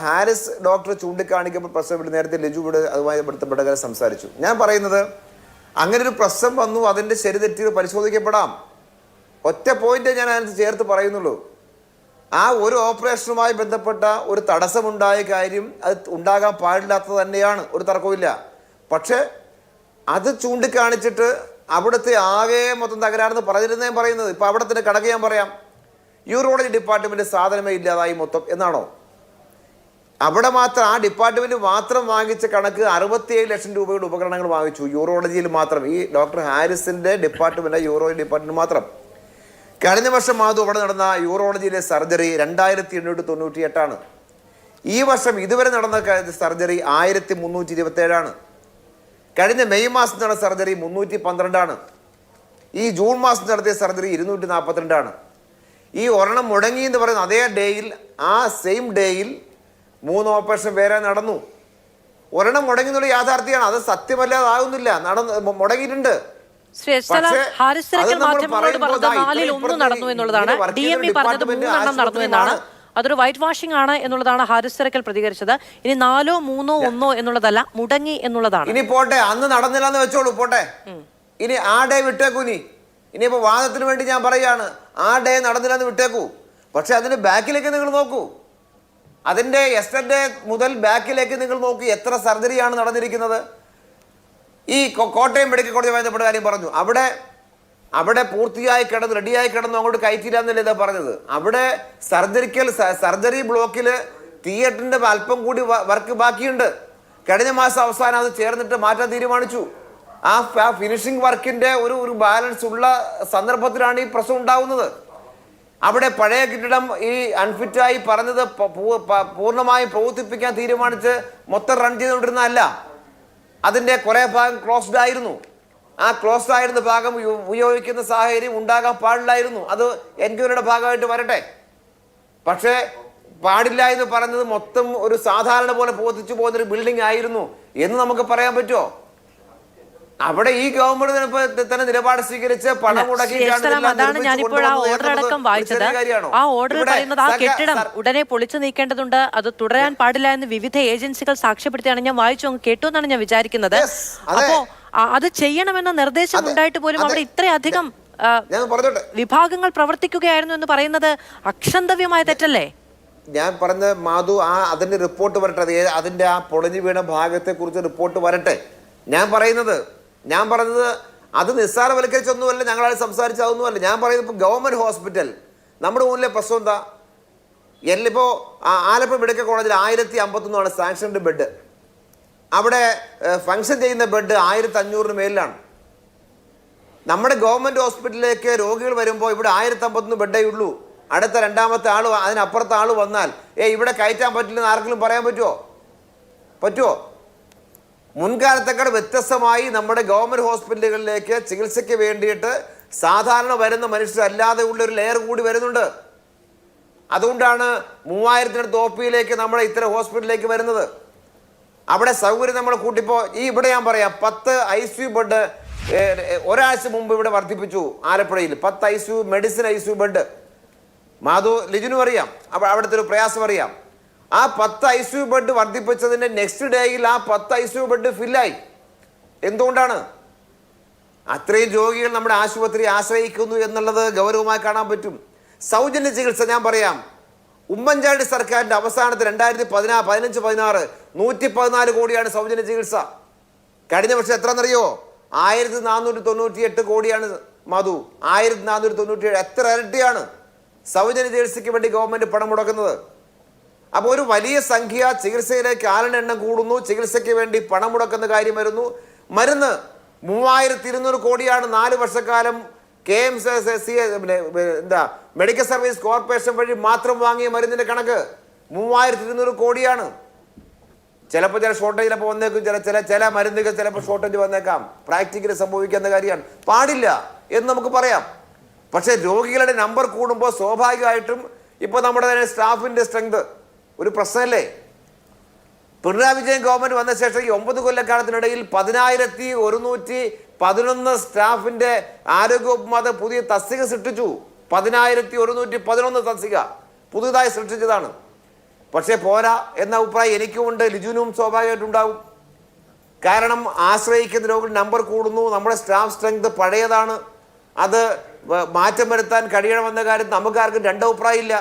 ഹാരിസ് ഡോക്ടർ ചൂണ്ടിക്കാണിക്കുമ്പോൾ പ്രശ്നം നേരത്തെ ലിജുവിടെ അതുമായി ബന്ധപ്പെട്ട കാര്യം സംസാരിച്ചു. ഞാൻ പറയുന്നത് അങ്ങനെ ഒരു പ്രശ്നം വന്നു, അതിന്റെ ശരി തെറ്റുകൾ പരിശോധിക്കപ്പെടാം. ഒറ്റ പോയിന്റ് ഞാൻ അതിനകത്ത് ചേർത്ത് പറയുന്നുള്ളൂ. ആ ഒരു ഓപ്പറേഷനുമായി ബന്ധപ്പെട്ട ഒരു തടസ്സമുണ്ടായ കാര്യം അത് ഉണ്ടാകാൻ പാടില്ലാത്തത് തന്നെയാണ്, ഒരു തർക്കവുമില്ല. പക്ഷെ അത് ചൂണ്ടിക്കാണിച്ചിട്ട് അവിടുത്തെ ആകെ മൊത്തം തകരാറെന്ന് പറഞ്ഞിരുന്നേ പറയുന്നത്. ഇപ്പം അവിടെ തന്നെ കണക്ക് ഞാൻ പറയാം. യൂറോളജി ഡിപ്പാർട്ട്മെന്റ് സാധനമേ ഇല്ലാതായി മൊത്തം എന്നാണോ? അവിടെ മാത്രം ആ ഡിപ്പാർട്ട്മെന്റ് മാത്രം വാങ്ങിച്ച കണക്ക് 67 ലക്ഷം രൂപയുടെ ഉപകരണങ്ങൾ വാങ്ങിച്ചു യൂറോളജിയിൽ മാത്രം. ഈ ഡോക്ടർ ഹാരിസിന്റെ ഡിപ്പാർട്ട്മെന്റ്, യൂറോളജി ഡിപ്പാർട്ട്മെന്റ് മാത്രം. കഴിഞ്ഞ വർഷം മാധു അവിടെ നടന്ന യൂറോളജിയിലെ സർജറി 2898 ഈ വർഷം ഇതുവരെ നടന്ന സർജറി 1327. കഴിഞ്ഞ മെയ് മാസം നടന്ന സർജറി 312. ഈ ജൂൺ മാസം നടത്തിയ സർജറി 242. ഈ ഒരെണ്ണം മുടങ്ങി എന്ന് പറയുന്ന അതേ ഡേയിൽ, ആ സെയിം ഡേയിൽ 3 ഓപ്പറേഷൻ വേറെ നടന്നു. ഒരെണ്ണം മുടങ്ങി എന്നുള്ള യാഥാർത്ഥ്യമാണ്, അത് സത്യമല്ലാതാകുന്നില്ല, മുടങ്ങിയിട്ടുണ്ട്. മാധ്യമങ്ങളോട് പറഞ്ഞത് 4-ൽ 1 നടന്നു എന്നുള്ളതാണ്. DME പറഞ്ഞത് 3 നടന്നു എന്നാണ്. അതൊരു വൈറ്റ് വാഷിംഗ് ആണ് എന്നുള്ളതാണ് ഹാരിസ് തിരക്കൽ പ്രതികരിച്ചത്. ഇനി 4-ഓ 3-ഓ 1-ഓ എന്നുള്ളതല്ല, മുടങ്ങി എന്നുള്ളതാണ്. ഇനി പോട്ടെ, അന്ന് നടന്നില്ല എന്ന് വെച്ചോളൂ, പോട്ടെ. ഇനി ആ ഡേ വിട്ടേക്കൂ. ഇനിയിപ്പോ വാദത്തിന് വേണ്ടി ഞാൻ പറയാണ്, ആ ഡേ നടന്നില്ല എന്ന് വിട്ടേക്കൂ. പക്ഷെ അതിന്റെ ബാക്കിലേക്ക് നിങ്ങൾ നോക്കൂ. അതിന്റെ യെസ്റ്റർഡേ മുതൽ ബാക്കിലേക്ക് നിങ്ങൾ നോക്കൂ, എത്ര സർജറിയാണ് നടന്നിരിക്കുന്നത്. ഈ കോട്ടയം മെഡിക്കൽ കോളേജ് ബന്ധപ്പെട്ട കാര്യം പറഞ്ഞു. അവിടെ പൂർത്തിയായി കിടന്നു, റെഡിയായി കിടന്നു, അങ്ങോട്ട് കയറ്റില്ല എന്നല്ലേ ഇതാ പറഞ്ഞത്. അവിടെ സർജറി ബ്ലോക്കിൽ തിയേറ്ററിന്റെ അല്പം കൂടി വർക്ക് ബാക്കിയുണ്ട്. കഴിഞ്ഞ മാസം അവസാനം അത് ചേർന്നിട്ട് മാറ്റാൻ തീരുമാനിച്ചു. ആ ഫിനിഷിംഗ് വർക്കിന്റെ ഒരു ബാലൻസ് ഉള്ള സന്ദർഭത്തിലാണ് ഈ പ്രശ്നം ഉണ്ടാവുന്നത്. അവിടെ പഴയ കെട്ടിടം ഈ അൺഫിറ്റായി പറഞ്ഞത് പൂർണ്ണമായും പ്രവർത്തിപ്പിക്കാൻ തീരുമാനിച്ച് മൊത്തം റൺ ചെയ്തുകൊണ്ടിരുന്നതല്ല. അതിൻ്റെ കുറേ ഭാഗം ക്ലോസ്ഡ് ആയിരുന്നു. ആ ക്ലോസ്ഡ് ആയിരുന്ന ഭാഗം ഉപയോഗിക്കുന്ന സാഹചര്യം ഉണ്ടാകാൻ പാടില്ലായിരുന്നു. അത് എൻക്വയറിയുടെ ഭാഗമായിട്ട് വരട്ടെ. പക്ഷേ പാടില്ല എന്ന് പറഞ്ഞത് മൊത്തം ഒരു സാധാരണ പോലെ പ്രവർത്തിച്ചു പോകുന്നൊരു ബിൽഡിംഗ് ആയിരുന്നു എന്ന് നമുക്ക് പറയാൻ പറ്റുമോ? അവിടെ ഈ ഗവൺമെന്റ് തന്നെ നിലപാട് സ്വീകരിച്ച് പണം അതാണ് ഞാനിപ്പോൾ ആ ഓർഡർ അടക്കം വായിച്ചത്. ആ ഓർഡർ പറയുന്നത് ആ കെട്ടിടം ഉടനെ പൊളിച്ചു നീക്കേണ്ടതുണ്ട്, അത് തുടരാൻ പാടില്ല എന്ന് വിവിധ ഏജൻസികൾ സാക്ഷ്യപ്പെടുത്തിയാണ് ഞാൻ വായിച്ചു അങ്ങ് കേട്ടു എന്നാണ് ഞാൻ വിചാരിക്കുന്നത്. അപ്പോ അത് ചെയ്യണമെന്ന നിർദ്ദേശം ഉണ്ടായിട്ട് പോലും അവിടെ ഇത്രയധികം വിഭാഗങ്ങൾ പ്രവർത്തിക്കുകയായിരുന്നു എന്ന് പറയുന്നത് അക്ഷന്തവ്യമായ തെറ്റല്ലേ? ഞാൻ പറഞ്ഞ മാധു, അതിന്റെ റിപ്പോർട്ട് വരട്ടെ, അതിന്റെ ആ പൊളിഞ്ഞു വീണ ഭാഗത്തെ കുറിച്ച് റിപ്പോർട്ട് വരട്ടെ. ഞാൻ പറഞ്ഞത് അത് നിസ്സാരവൽക്കരിച്ചൊന്നുമല്ല, ഞങ്ങളത് സംസാരിച്ചതൊന്നുമല്ല. ഞാൻ പറയുന്നത് ഇപ്പോൾ ഗവൺമെന്റ് ഹോസ്പിറ്റൽ നമ്മുടെ മുന്നിലെ പ്രശ്നം എന്താ? ഇപ്പോൾ ആലപ്പുഴ മെഡിക്കൽ കോളേജിൽ 1051 സാങ്ഷൻഡ് ബെഡ്, അവിടെ ഫങ്ഷൻ ചെയ്യുന്ന ബെഡ് 1500 മേലിലാണ്. നമ്മുടെ ഗവൺമെന്റ് ഹോസ്പിറ്റലിലേക്ക് രോഗികൾ വരുമ്പോൾ ഇവിടെ 1051 ബെഡേ ഉള്ളൂ. അടുത്ത രണ്ടാമത്തെ ആൾ, അതിനപ്പുറത്തെ ആൾ വന്നാൽ ഇവിടെ കയറ്റാൻ പറ്റില്ലെന്ന് ആർക്കെങ്കിലും പറയാൻ പറ്റുമോ? മുൻകാലത്തേക്കാൾ വ്യത്യസ്തമായി നമ്മുടെ ഗവൺമെന്റ് ഹോസ്പിറ്റലുകളിലേക്ക് ചികിത്സയ്ക്ക് വേണ്ടിയിട്ട് സാധാരണ വരുന്ന മനുഷ്യരല്ലാതെ ഉള്ള ഒരു ലെയർ കൂടി വരുന്നുണ്ട്. അതുകൊണ്ടാണ് 3000-നടുത്ത് OP-യിലേക്ക് നമ്മുടെ ഇത്തരം ഹോസ്പിറ്റലിലേക്ക് വരുന്നത്. അവിടെ സൗകര്യം നമ്മൾ കൂട്ടിപ്പോൾ ഇവിടെ ഞാൻ പറയാം, 10 ICU ബെഡ് ഒരാഴ്ച മുമ്പ് ഇവിടെ വർദ്ധിപ്പിച്ചു. ആലപ്പുഴയിൽ 10 ICU medicine ICU bed. Madhu, ലിജുനും അറിയാം, അവിടുത്തെ ഒരു പ്രയാസം അറിയാം. ആ 10 ICU ബെഡ് വർദ്ധിപ്പിച്ചതിന്റെ നെക്സ്റ്റ് ഡേയിൽ ആ 10 ICU ബെഡ് ഫില്ലായി. എന്തുകൊണ്ടാണ്? അത്രയും രോഗികൾ നമ്മുടെ ആശുപത്രി ആശ്രയിക്കുന്നു എന്നുള്ളത് ഗൗരവമായി കാണാൻ പറ്റും. സൗജന്യ ചികിത്സ ഞാൻ പറയാം, ഉമ്മൻചാണ്ടി സർക്കാരിന്റെ അവസാനത്തെ 2015-16 114 കോടിയാണ് സൗജന്യ ചികിത്സ. കഴിഞ്ഞ വർഷം എത്രയെന്നറിയോ? 1498 കോടിയാണ് മാധു. 1497. എത്ര ഇരട്ടിയാണ് സൗജന്യ ചികിത്സയ്ക്ക് വേണ്ടി ഗവൺമെന്റ് പണം മുടക്കുന്നത്. അപ്പോൾ ഒരു വലിയ സംഖ്യ ചികിത്സയിലേക്ക് ആളിന്റെ എണ്ണം കൂടുന്നു, ചികിത്സയ്ക്ക് വേണ്ടി പണം മുടക്കുന്ന കാര്യം വരുന്നു. മരുന്ന് 3200 കോടിയാണ് 4 വർഷക്കാലം മെഡിക്കൽ സർവീസ് കോർപ്പറേഷൻ വഴി മാത്രം വാങ്ങിയ മരുന്നിന്റെ കണക്ക് 3200 കോടിയാണ്. ചിലപ്പോൾ ചില ഷോർട്ടേജ് ചിലപ്പോൾ വന്നേക്കും, ചില മരുന്നുകൾ ചിലപ്പോൾ ഷോർട്ടേജ് വന്നേക്കാം. പ്രാക്ടിക്കലി സംഭവിക്കുന്ന കാര്യമാണ്, പാടില്ല എന്ന് നമുക്ക് പറയാം. പക്ഷെ രോഗികളുടെ നമ്പർ കൂടുമ്പോൾ സ്വാഭാവികമായിട്ടും ഇപ്പൊ നമ്മുടെ തന്നെ സ്റ്റാഫിന്റെ സ്ട്രെങ്ത് ഒരു പ്രശ്നമല്ലേ? പിണറായി വിജയൻ ഗവൺമെന്റ് വന്ന ശേഷം ഈ 9 കൊല്ലക്കാലത്തിനിടയിൽ 10111 സ്റ്റാഫിന്റെ ആരോഗ്യവകുപ്പ് പുതിയ തസ്തിക സൃഷ്ടിച്ചു. 10111 തസ്തിക പുതുതായി സൃഷ്ടിച്ചതാണ്. പക്ഷേ പോരാ എന്ന അഭിപ്രായം എനിക്കുമുണ്ട്, ലിജുനും സ്വാഭാവികമായിട്ടുണ്ടാവും. കാരണം ആശ്രയിക്കുന്ന രോഗികളുടെ നമ്പർ കൂടുന്നു, നമ്മുടെ സ്റ്റാഫ് സ്ട്രെങ്ത് പഴയതാണ്, അത് മാറ്റം വരുത്താൻ കഴിയണമെന്ന കാര്യത്തിൽ നമുക്കാർക്കും രണ്ടഭിപ്രായമില്ല.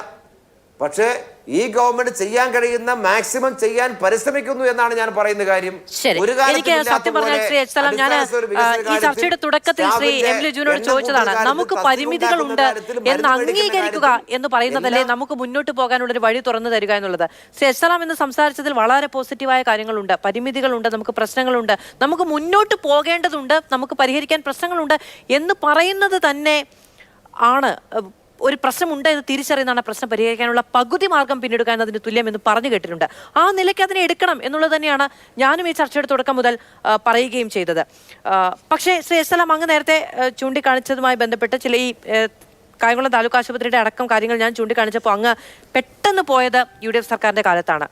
പക്ഷേ ഈ ഗവൺമെന്റ് ചെയ്യാൻ കഴിയുന്ന മാക്സിമം ചെയ്യാൻ പരിശ്രമിക്കുന്നു എന്നാണ് ഞാൻ പറയുന്ന കാര്യം. എനിക്ക് സത്യം പറഞ്ഞാൽ ശ്രീ എച്ച് സലാം, ഞാൻ ഈ ചർച്ചയുടെ തുടക്കത്തിൽ ശ്രീ എം ലിജുവിനോട് ചോദിച്ചതാണ്, നമുക്ക് പരിമിതികളുണ്ട് എന്ന് അംഗീകരിക്കുക എന്ന് പറയുന്നതല്ലേ നമുക്ക് മുന്നോട്ട് പോകാനുള്ള ഒരു വഴി തുറന്നു തരിക എന്നുള്ളത്. ശ്രീ എച്ച് സലാം ഇന്ന് സംസാരിച്ചതിൽ വളരെ പോസിറ്റീവായ കാര്യങ്ങളുണ്ട്. പരിമിതികളുണ്ട്, നമുക്ക് പ്രശ്നങ്ങളുണ്ട്, നമുക്ക് മുന്നോട്ട് പോകേണ്ടതുണ്ട്, നമുക്ക് പരിഹരിക്കാൻ പ്രശ്നങ്ങളുണ്ട് എന്ന് പറയുന്നത് തന്നെ ആണ് ഒരു പ്രശ്നമുണ്ട് എന്ന് തിരിച്ചറിയുന്നതാണ് പ്രശ്നം പരിഹരിക്കാനുള്ള പകുതി മാർഗം പിന്നിടുക എന്നതിന് തുല്യം എന്ന് പറഞ്ഞു കേട്ടിട്ടുണ്ട്. ആ നിലയ്ക്ക് അതിനെ എടുക്കണം എന്നുള്ളത് തന്നെയാണ് ഞാനും ഈ ചർച്ചയുടെ തുടക്കം മുതൽ പറയുകയും ചെയ്തത്. പക്ഷേ ശ്രീ എസ് സലാം, അങ്ങ് നേരത്തെ ചൂണ്ടിക്കാണിച്ചതുമായി ബന്ധപ്പെട്ട് ചില ഈ കായംകുളം താലൂക്ക് ആശുപത്രിയുടെ അടക്കം കാര്യങ്ങൾ ഞാൻ ചൂണ്ടിക്കാണിച്ചപ്പോൾ അങ്ങ് പെട്ടെന്ന് പോയത് UDF സർക്കാരിൻ്റെ കാലത്താണ്.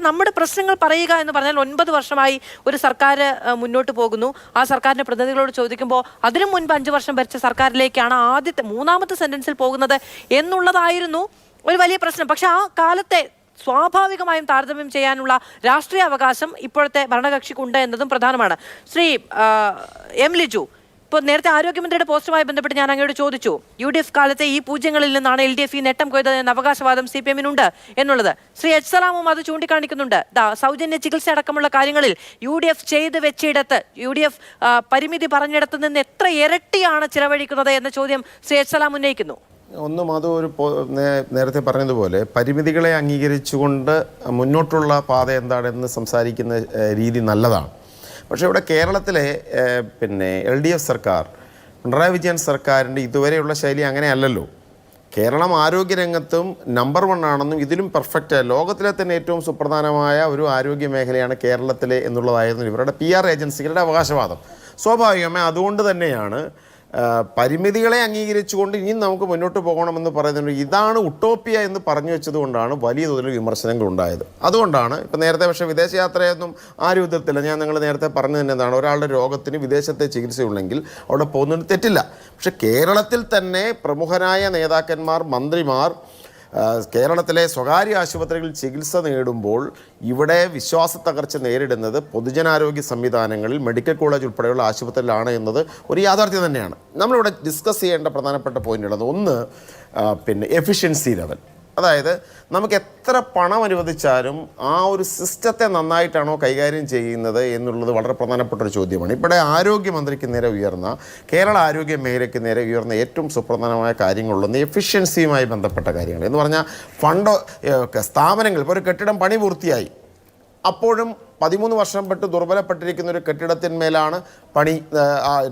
നമ്മുടെ പ്രശ്നങ്ങൾ പറയുക എന്ന് പറഞ്ഞാൽ 9 വർഷമായി ഒരു സർക്കാർ മുന്നോട്ട് പോകുന്നു. ആ സർക്കാരിൻ്റെ പ്രതിനിധികളോട് ചോദിക്കുമ്പോൾ അതിനു മുൻപ് 5 വർഷം ഭരിച്ച സർക്കാരിലേക്കാണ് മൂന്നാമത്തെ സെന്റൻസിൽ പോകുന്നത് എന്നുള്ളതായിരുന്നു ഒരു വലിയ പ്രശ്നം. പക്ഷെ ആ കാലത്തെ സ്വാഭാവികമായും താരതമ്യം ചെയ്യാനുള്ള രാഷ്ട്രീയ അവകാശം ഇപ്പോഴത്തെ ഭരണകക്ഷിക്കുണ്ട് എന്നതും പ്രധാനമാണ്. ശ്രീ എം ലിജു, ഇപ്പോൾ നേരത്തെ ആരോഗ്യമന്ത്രിയുടെ പോസ്റ്റുമായി ബന്ധപ്പെട്ട് ഞാൻ അങ്ങോട്ട് ചോദിച്ചു, UDF കാലത്തെ ഈ പൂജ്യങ്ങളിൽ നിന്നാണ് LDF ഈ നേട്ടം കൊയ്തത് എന്ന അവകാശവാദം CPM-നുണ്ട് എന്നുള്ളത്. ശ്രീ എച്ച് സലാമും അത് ചൂണ്ടിക്കാണിക്കുന്നുണ്ട്. സൗജന്യ ചികിത്സ അടക്കമുള്ള കാര്യങ്ങളിൽ UDF ചെയ്ത് വെച്ചിടത്ത്, UDF പരിമിതി പറഞ്ഞിടത്ത് നിന്ന് എത്ര ഇരട്ടിയാണ് ചിലവഴിക്കുന്നത് എന്ന ചോദ്യം ശ്രീ എച്ച് സലാം ഉന്നയിക്കുന്നു. ഒന്നും അത് നേരത്തെ പറഞ്ഞതുപോലെ പരിമിതികളെ അംഗീകരിച്ചുകൊണ്ട് മുന്നോട്ടുള്ള പാത എന്താണെന്ന് സംസാരിക്കുന്ന രീതി നല്ലതാണ്. പക്ഷേ ഇവിടെ കേരളത്തിലെ LDF സർക്കാർ, പിണറായി വിജയൻ സർക്കാരിൻ്റെ ഇതുവരെയുള്ള ശൈലി അങ്ങനെയല്ലല്ലോ. കേരളം ആരോഗ്യരംഗത്തും നമ്പർ 1 ആണെന്നും ഇതിലും പെർഫെക്റ്റ്, ലോകത്തിലെ തന്നെ ഏറ്റവും സുപ്രധാനമായ ഒരു ആരോഗ്യ മേഖലയാണ് കേരളത്തിലെ എന്നുള്ളതായിരുന്നു ഇവരുടെ PR ഏജൻസികളുടെ അവകാശവാദം. സ്വാഭാവികമായി അതുകൊണ്ട് തന്നെയാണ് പരിമിതികളെ അംഗീകരിച്ചുകൊണ്ട് ഇനിയും നമുക്ക് മുന്നോട്ട് പോകണമെന്ന് പറയുന്നത് ഇതാണ് ഉട്ടോപ്പിയ എന്ന് പറഞ്ഞു വെച്ചതുകൊണ്ടാണ് വലിയ തോതിൽ വിമർശനങ്ങൾ ഉണ്ടായത്. അതുകൊണ്ടാണ് ഇപ്പം നേരത്തെ പക്ഷേ വിദേശയാത്രയൊന്നും ആരും എതിർത്തില്ല. ഞാൻ നിങ്ങൾ നേരത്തെ പറഞ്ഞു തന്നെ എന്താണ്, ഒരാളുടെ രോഗത്തിന് വിദേശത്തെ ചികിത്സയുണ്ടെങ്കിൽ അവിടെ പോകുന്നതിന് തെറ്റില്ല. പക്ഷെ കേരളത്തിൽ തന്നെ പ്രമുഖരായ നേതാക്കന്മാർ, മന്ത്രിമാർ കേരളത്തിലെ സ്വകാര്യ ആശുപത്രികളിൽ ചികിത്സ നേടുമ്പോൾ ഇവിടെ വിശ്വാസ തകർച്ച നേരിടുന്നത് പൊതുജനാരോഗ്യ സംവിധാനങ്ങളിൽ മെഡിക്കൽ കോളേജ് ഉൾപ്പെടെയുള്ള ആശുപത്രിയിലാണ് എന്നത് ഒരു യാഥാർത്ഥ്യം തന്നെയാണ്. നമ്മളിവിടെ ഡിസ്കസ് ചെയ്യേണ്ട പ്രധാനപ്പെട്ട പോയിന്റുള്ളത് ഒന്ന് പിന്നെ എഫിഷ്യൻസി ലെവൽ. അതായത് നമുക്ക് എത്ര പണം അനുവദിച്ചാലും ആ ഒരു സിസ്റ്റത്തെ നന്നായിട്ടാണോ കൈകാര്യം ചെയ്യുന്നത് എന്നുള്ളത് വളരെ പ്രധാനപ്പെട്ട ഒരു ചോദ്യമാണ്. ഇവിടെ ആരോഗ്യമന്ത്രിക്ക് നേരെ ഉയർന്ന, കേരള ആരോഗ്യ മേഖലയ്ക്ക് നേരെ ഉയർന്ന ഏറ്റവും സുപ്രധാനമായ കാര്യങ്ങളിലൊന്ന് എഫിഷ്യൻസിയുമായി ബന്ധപ്പെട്ട കാര്യങ്ങൾ എന്ന് പറഞ്ഞാൽ ഫണ്ട് സ്ഥാപനങ്ങൾ ഇപ്പോൾ ഒരു കെട്ടിടം പണി പൂർത്തിയായി, അപ്പോഴും 13 വർഷം പെട്ട് ദുർബലപ്പെട്ടിരിക്കുന്ന ഒരു കെട്ടിടത്തിന്മേലാണ്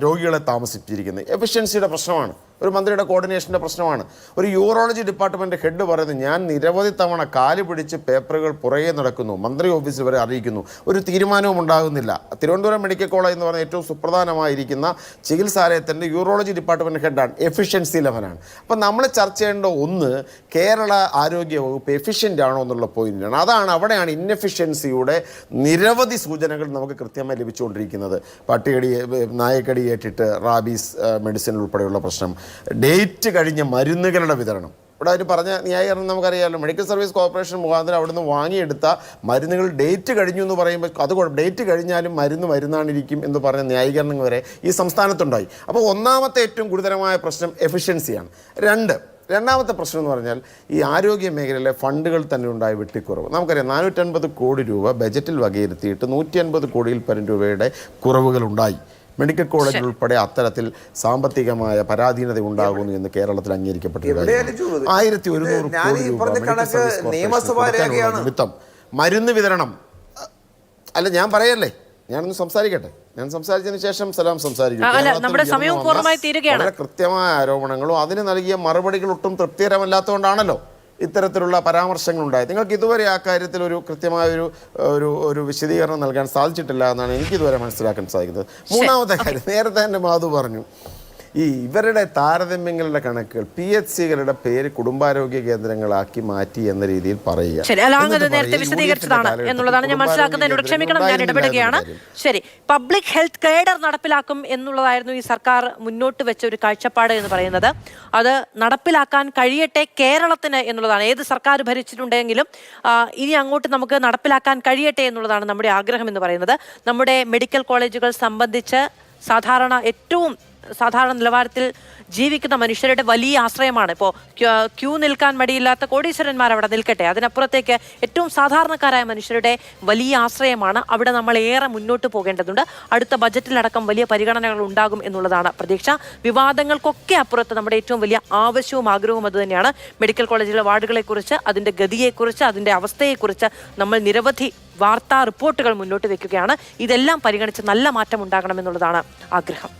രോഗികളെ താമസിപ്പിച്ചിരിക്കുന്നത്. എഫിഷ്യൻസിയുടെ പ്രശ്നമാണ്, ഒരു മന്ത്രിയുടെ കോർഡിനേഷൻ്റെ പ്രശ്നമാണ്. ഒരു യൂറോളജി ഡിപ്പാർട്ട്മെൻറ്റ് ഹെഡ് പറയുന്നത് ഞാൻ നിരവധി തവണ കാല് പിടിച്ച് പേപ്പറുകൾ പുറകെ നടക്കുന്നു, മന്ത്രി ഓഫീസിൽ വരെ അറിയിക്കുന്നു, ഒരു തീരുമാനവും ഉണ്ടാകുന്നില്ല. തിരുവനന്തപുരം മെഡിക്കൽ കോളേജ് എന്ന് പറഞ്ഞാൽ ഏറ്റവും സുപ്രധാനമായിരിക്കുന്ന ചികിത്സാലയത്തിൻ്റെ യൂറോളജി ഡിപ്പാർട്ട്മെൻറ്റ് ഹെഡാണ്, എഫിഷ്യൻസി ലെവലാണ്. അപ്പം നമ്മൾ ചർച്ച ചെയ്യേണ്ട ഒന്ന് കേരള ആരോഗ്യ വകുപ്പ് എഫിഷ്യൻ്റ് ആണോ എന്നുള്ള പോയിന്റാണ്. അവിടെയാണ് ഇൻഎഫിഷ്യൻസിയുടെ നിരവധി സൂചനകൾ നമുക്ക് കൃത്യമായി ലഭിച്ചുകൊണ്ടിരിക്കുന്നത്. പട്ടികടി, നായക്കടി ഏറ്റിട്ട് റാബീസ് മെഡിസിൻ ഉൾപ്പെടെയുള്ള പ്രശ്നം, ഡേറ്റ് കഴിഞ്ഞ മരുന്നുകളുടെ വിതരണം. ഇവിടെ അവർ പറഞ്ഞ ന്യായീകരണം നമുക്കറിയാമല്ലോ. മെഡിക്കൽ സർവീസ് കോർപ്പറേഷൻ മുഖാന്തരം അവിടെ നിന്ന് വാങ്ങിയെടുത്ത മരുന്നുകൾ ഡേറ്റ് കഴിഞ്ഞു എന്ന് പറയുമ്പോൾ അത് ഡേറ്റ് കഴിഞ്ഞാലും മരുന്നാണിരിക്കും എന്ന് പറഞ്ഞ ന്യായീകരണം വരെ ഈ സംസ്ഥാനത്തുണ്ടായി. അപ്പോൾ ഒന്നാമത്തെ ഏറ്റവും ഗുരുതരമായ പ്രശ്നം എഫിഷ്യൻസിയാണ്. രണ്ടാമത്തെ പ്രശ്നം എന്ന് പറഞ്ഞാൽ ഈ ആരോഗ്യ മേഖലയിലെ ഫണ്ടുകൾ തന്നെ ഉണ്ടായ വെട്ടിക്കുറവ്. നമുക്കറിയാം 450 കോടി രൂപ ബജറ്റിൽ വകയിരുത്തിയിട്ട് 150 കോടിയിൽ പരം രൂപയുടെ കുറവുകളുണ്ടായി. മെഡിക്കൽ കോളേജ് ഉൾപ്പെടെ അത്തരത്തിൽ സാമ്പത്തികമായ പരാധീനത ഉണ്ടാകുന്നു എന്ന് കേരളത്തിൽ അംഗീകരിക്കപ്പെട്ടിട്ടുണ്ട്. 1100 കോടി രൂപ നിമിത്തം മരുന്ന് വിതരണം. അല്ല, ഞാൻ പറയല്ലേ, ഞാനൊന്ന് സംസാരിക്കട്ടെ. ഞാൻ സംസാരിച്ചതിന് ശേഷം സലാം സംസാരിക്കും. വളരെ കൃത്യമായ ആരോപണങ്ങളും അതിന് നൽകിയ മറുപടികൾ ഒട്ടും തൃപ്തികരമല്ലാത്തതുകൊണ്ടാണല്ലോ ഇത്തരത്തിലുള്ള പരാമർശങ്ങൾ ഉണ്ടായത്. നിങ്ങൾക്ക് ഇതുവരെ ആ കാര്യത്തിൽ ഒരു കൃത്യമായ ഒരു വിശദീകരണം നൽകാൻ സാധിച്ചിട്ടില്ല എന്നാണ് എനിക്കിതുവരെ മനസ്സിലാക്കാൻ സാധിക്കുന്നത്. മൂന്നാമത്തെ കാര്യം, നേരത്തെ തന്നെ മാധു പറഞ്ഞു, ഇവരുടെ താരതമ്യങ്ങളുടെ കണക്കുകൾ PHCകളുടെ പേര് കുടുംബാരോഗ്യ കേന്ദ്രങ്ങളാക്കി മാറ്റി എന്ന രീതിയിൽ പറയുക. നേരത്തെ വിശദീകരിച്ചതാണ് എന്നുള്ളതാണ് ഞാൻ മനസ്സിലാക്കുന്നതിനോട് ക്ഷമിക്കണം, ഞാൻ ഇടപെടുകയാണ്. ശരി, പബ്ലിക് ഹെൽത്ത് കേഡർ നടപ്പിലാക്കും എന്നുള്ളതായിരുന്നു ഈ സർക്കാർ മുന്നോട്ട് വെച്ച ഒരു കാഴ്ചപ്പാട് എന്ന് പറയുന്നത്. അത് നടപ്പിലാക്കാൻ കഴിയട്ടെ കേരളത്തിന് എന്നുള്ളതാണ്. ഏത് സർക്കാർ ഭരിച്ചിട്ടുണ്ടെങ്കിലും ഇനി അങ്ങോട്ട് നമുക്ക് നടപ്പിലാക്കാൻ കഴിയട്ടെ എന്നുള്ളതാണ് നമ്മുടെ ആഗ്രഹം എന്ന് പറയുന്നത്. നമ്മുടെ മെഡിക്കൽ കോളേജുകൾ സംബന്ധിച്ച് ഏറ്റവും സാധാരണ നിലവാരത്തിൽ ജീവിക്കുന്ന മനുഷ്യരുടെ വലിയ ആശ്രയമാണ്. ഇപ്പോൾ ക്യൂ നിൽക്കാൻ മടിയില്ലാത്ത കോടീശ്വരന്മാർ അവിടെ നിൽക്കട്ടെ, അതിനപ്പുറത്തേക്ക് ഏറ്റവും സാധാരണക്കാരായ മനുഷ്യരുടെ വലിയ ആശ്രയമാണ്. അവിടെ നമ്മൾ ഏറെ മുന്നോട്ട് പോകേണ്ടതുണ്ട്. അടുത്ത ബജറ്റിലടക്കം വലിയ പരിഗണനകൾ ഉണ്ടാകും എന്നുള്ളതാണ് പ്രതീക്ഷ. വിവാദങ്ങൾക്കൊക്കെ അപ്പുറത്ത് നമ്മുടെ ഏറ്റവും വലിയ ആവശ്യവും ആഗ്രഹവും അത് തന്നെയാണ്. മെഡിക്കൽ കോളേജിലെ വാർഡുകളെക്കുറിച്ച്, അതിൻ്റെ ഗതിയെക്കുറിച്ച്, അതിൻ്റെ അവസ്ഥയെക്കുറിച്ച് നമ്മൾ നിരവധി വാർത്താ റിപ്പോർട്ടുകൾ മുന്നോട്ട് വെക്കുകയാണ്. ഇതെല്ലാം പരിഗണിച്ച് നല്ല മാറ്റം ഉണ്ടാകണമെന്നുള്ളതാണ് ആഗ്രഹം.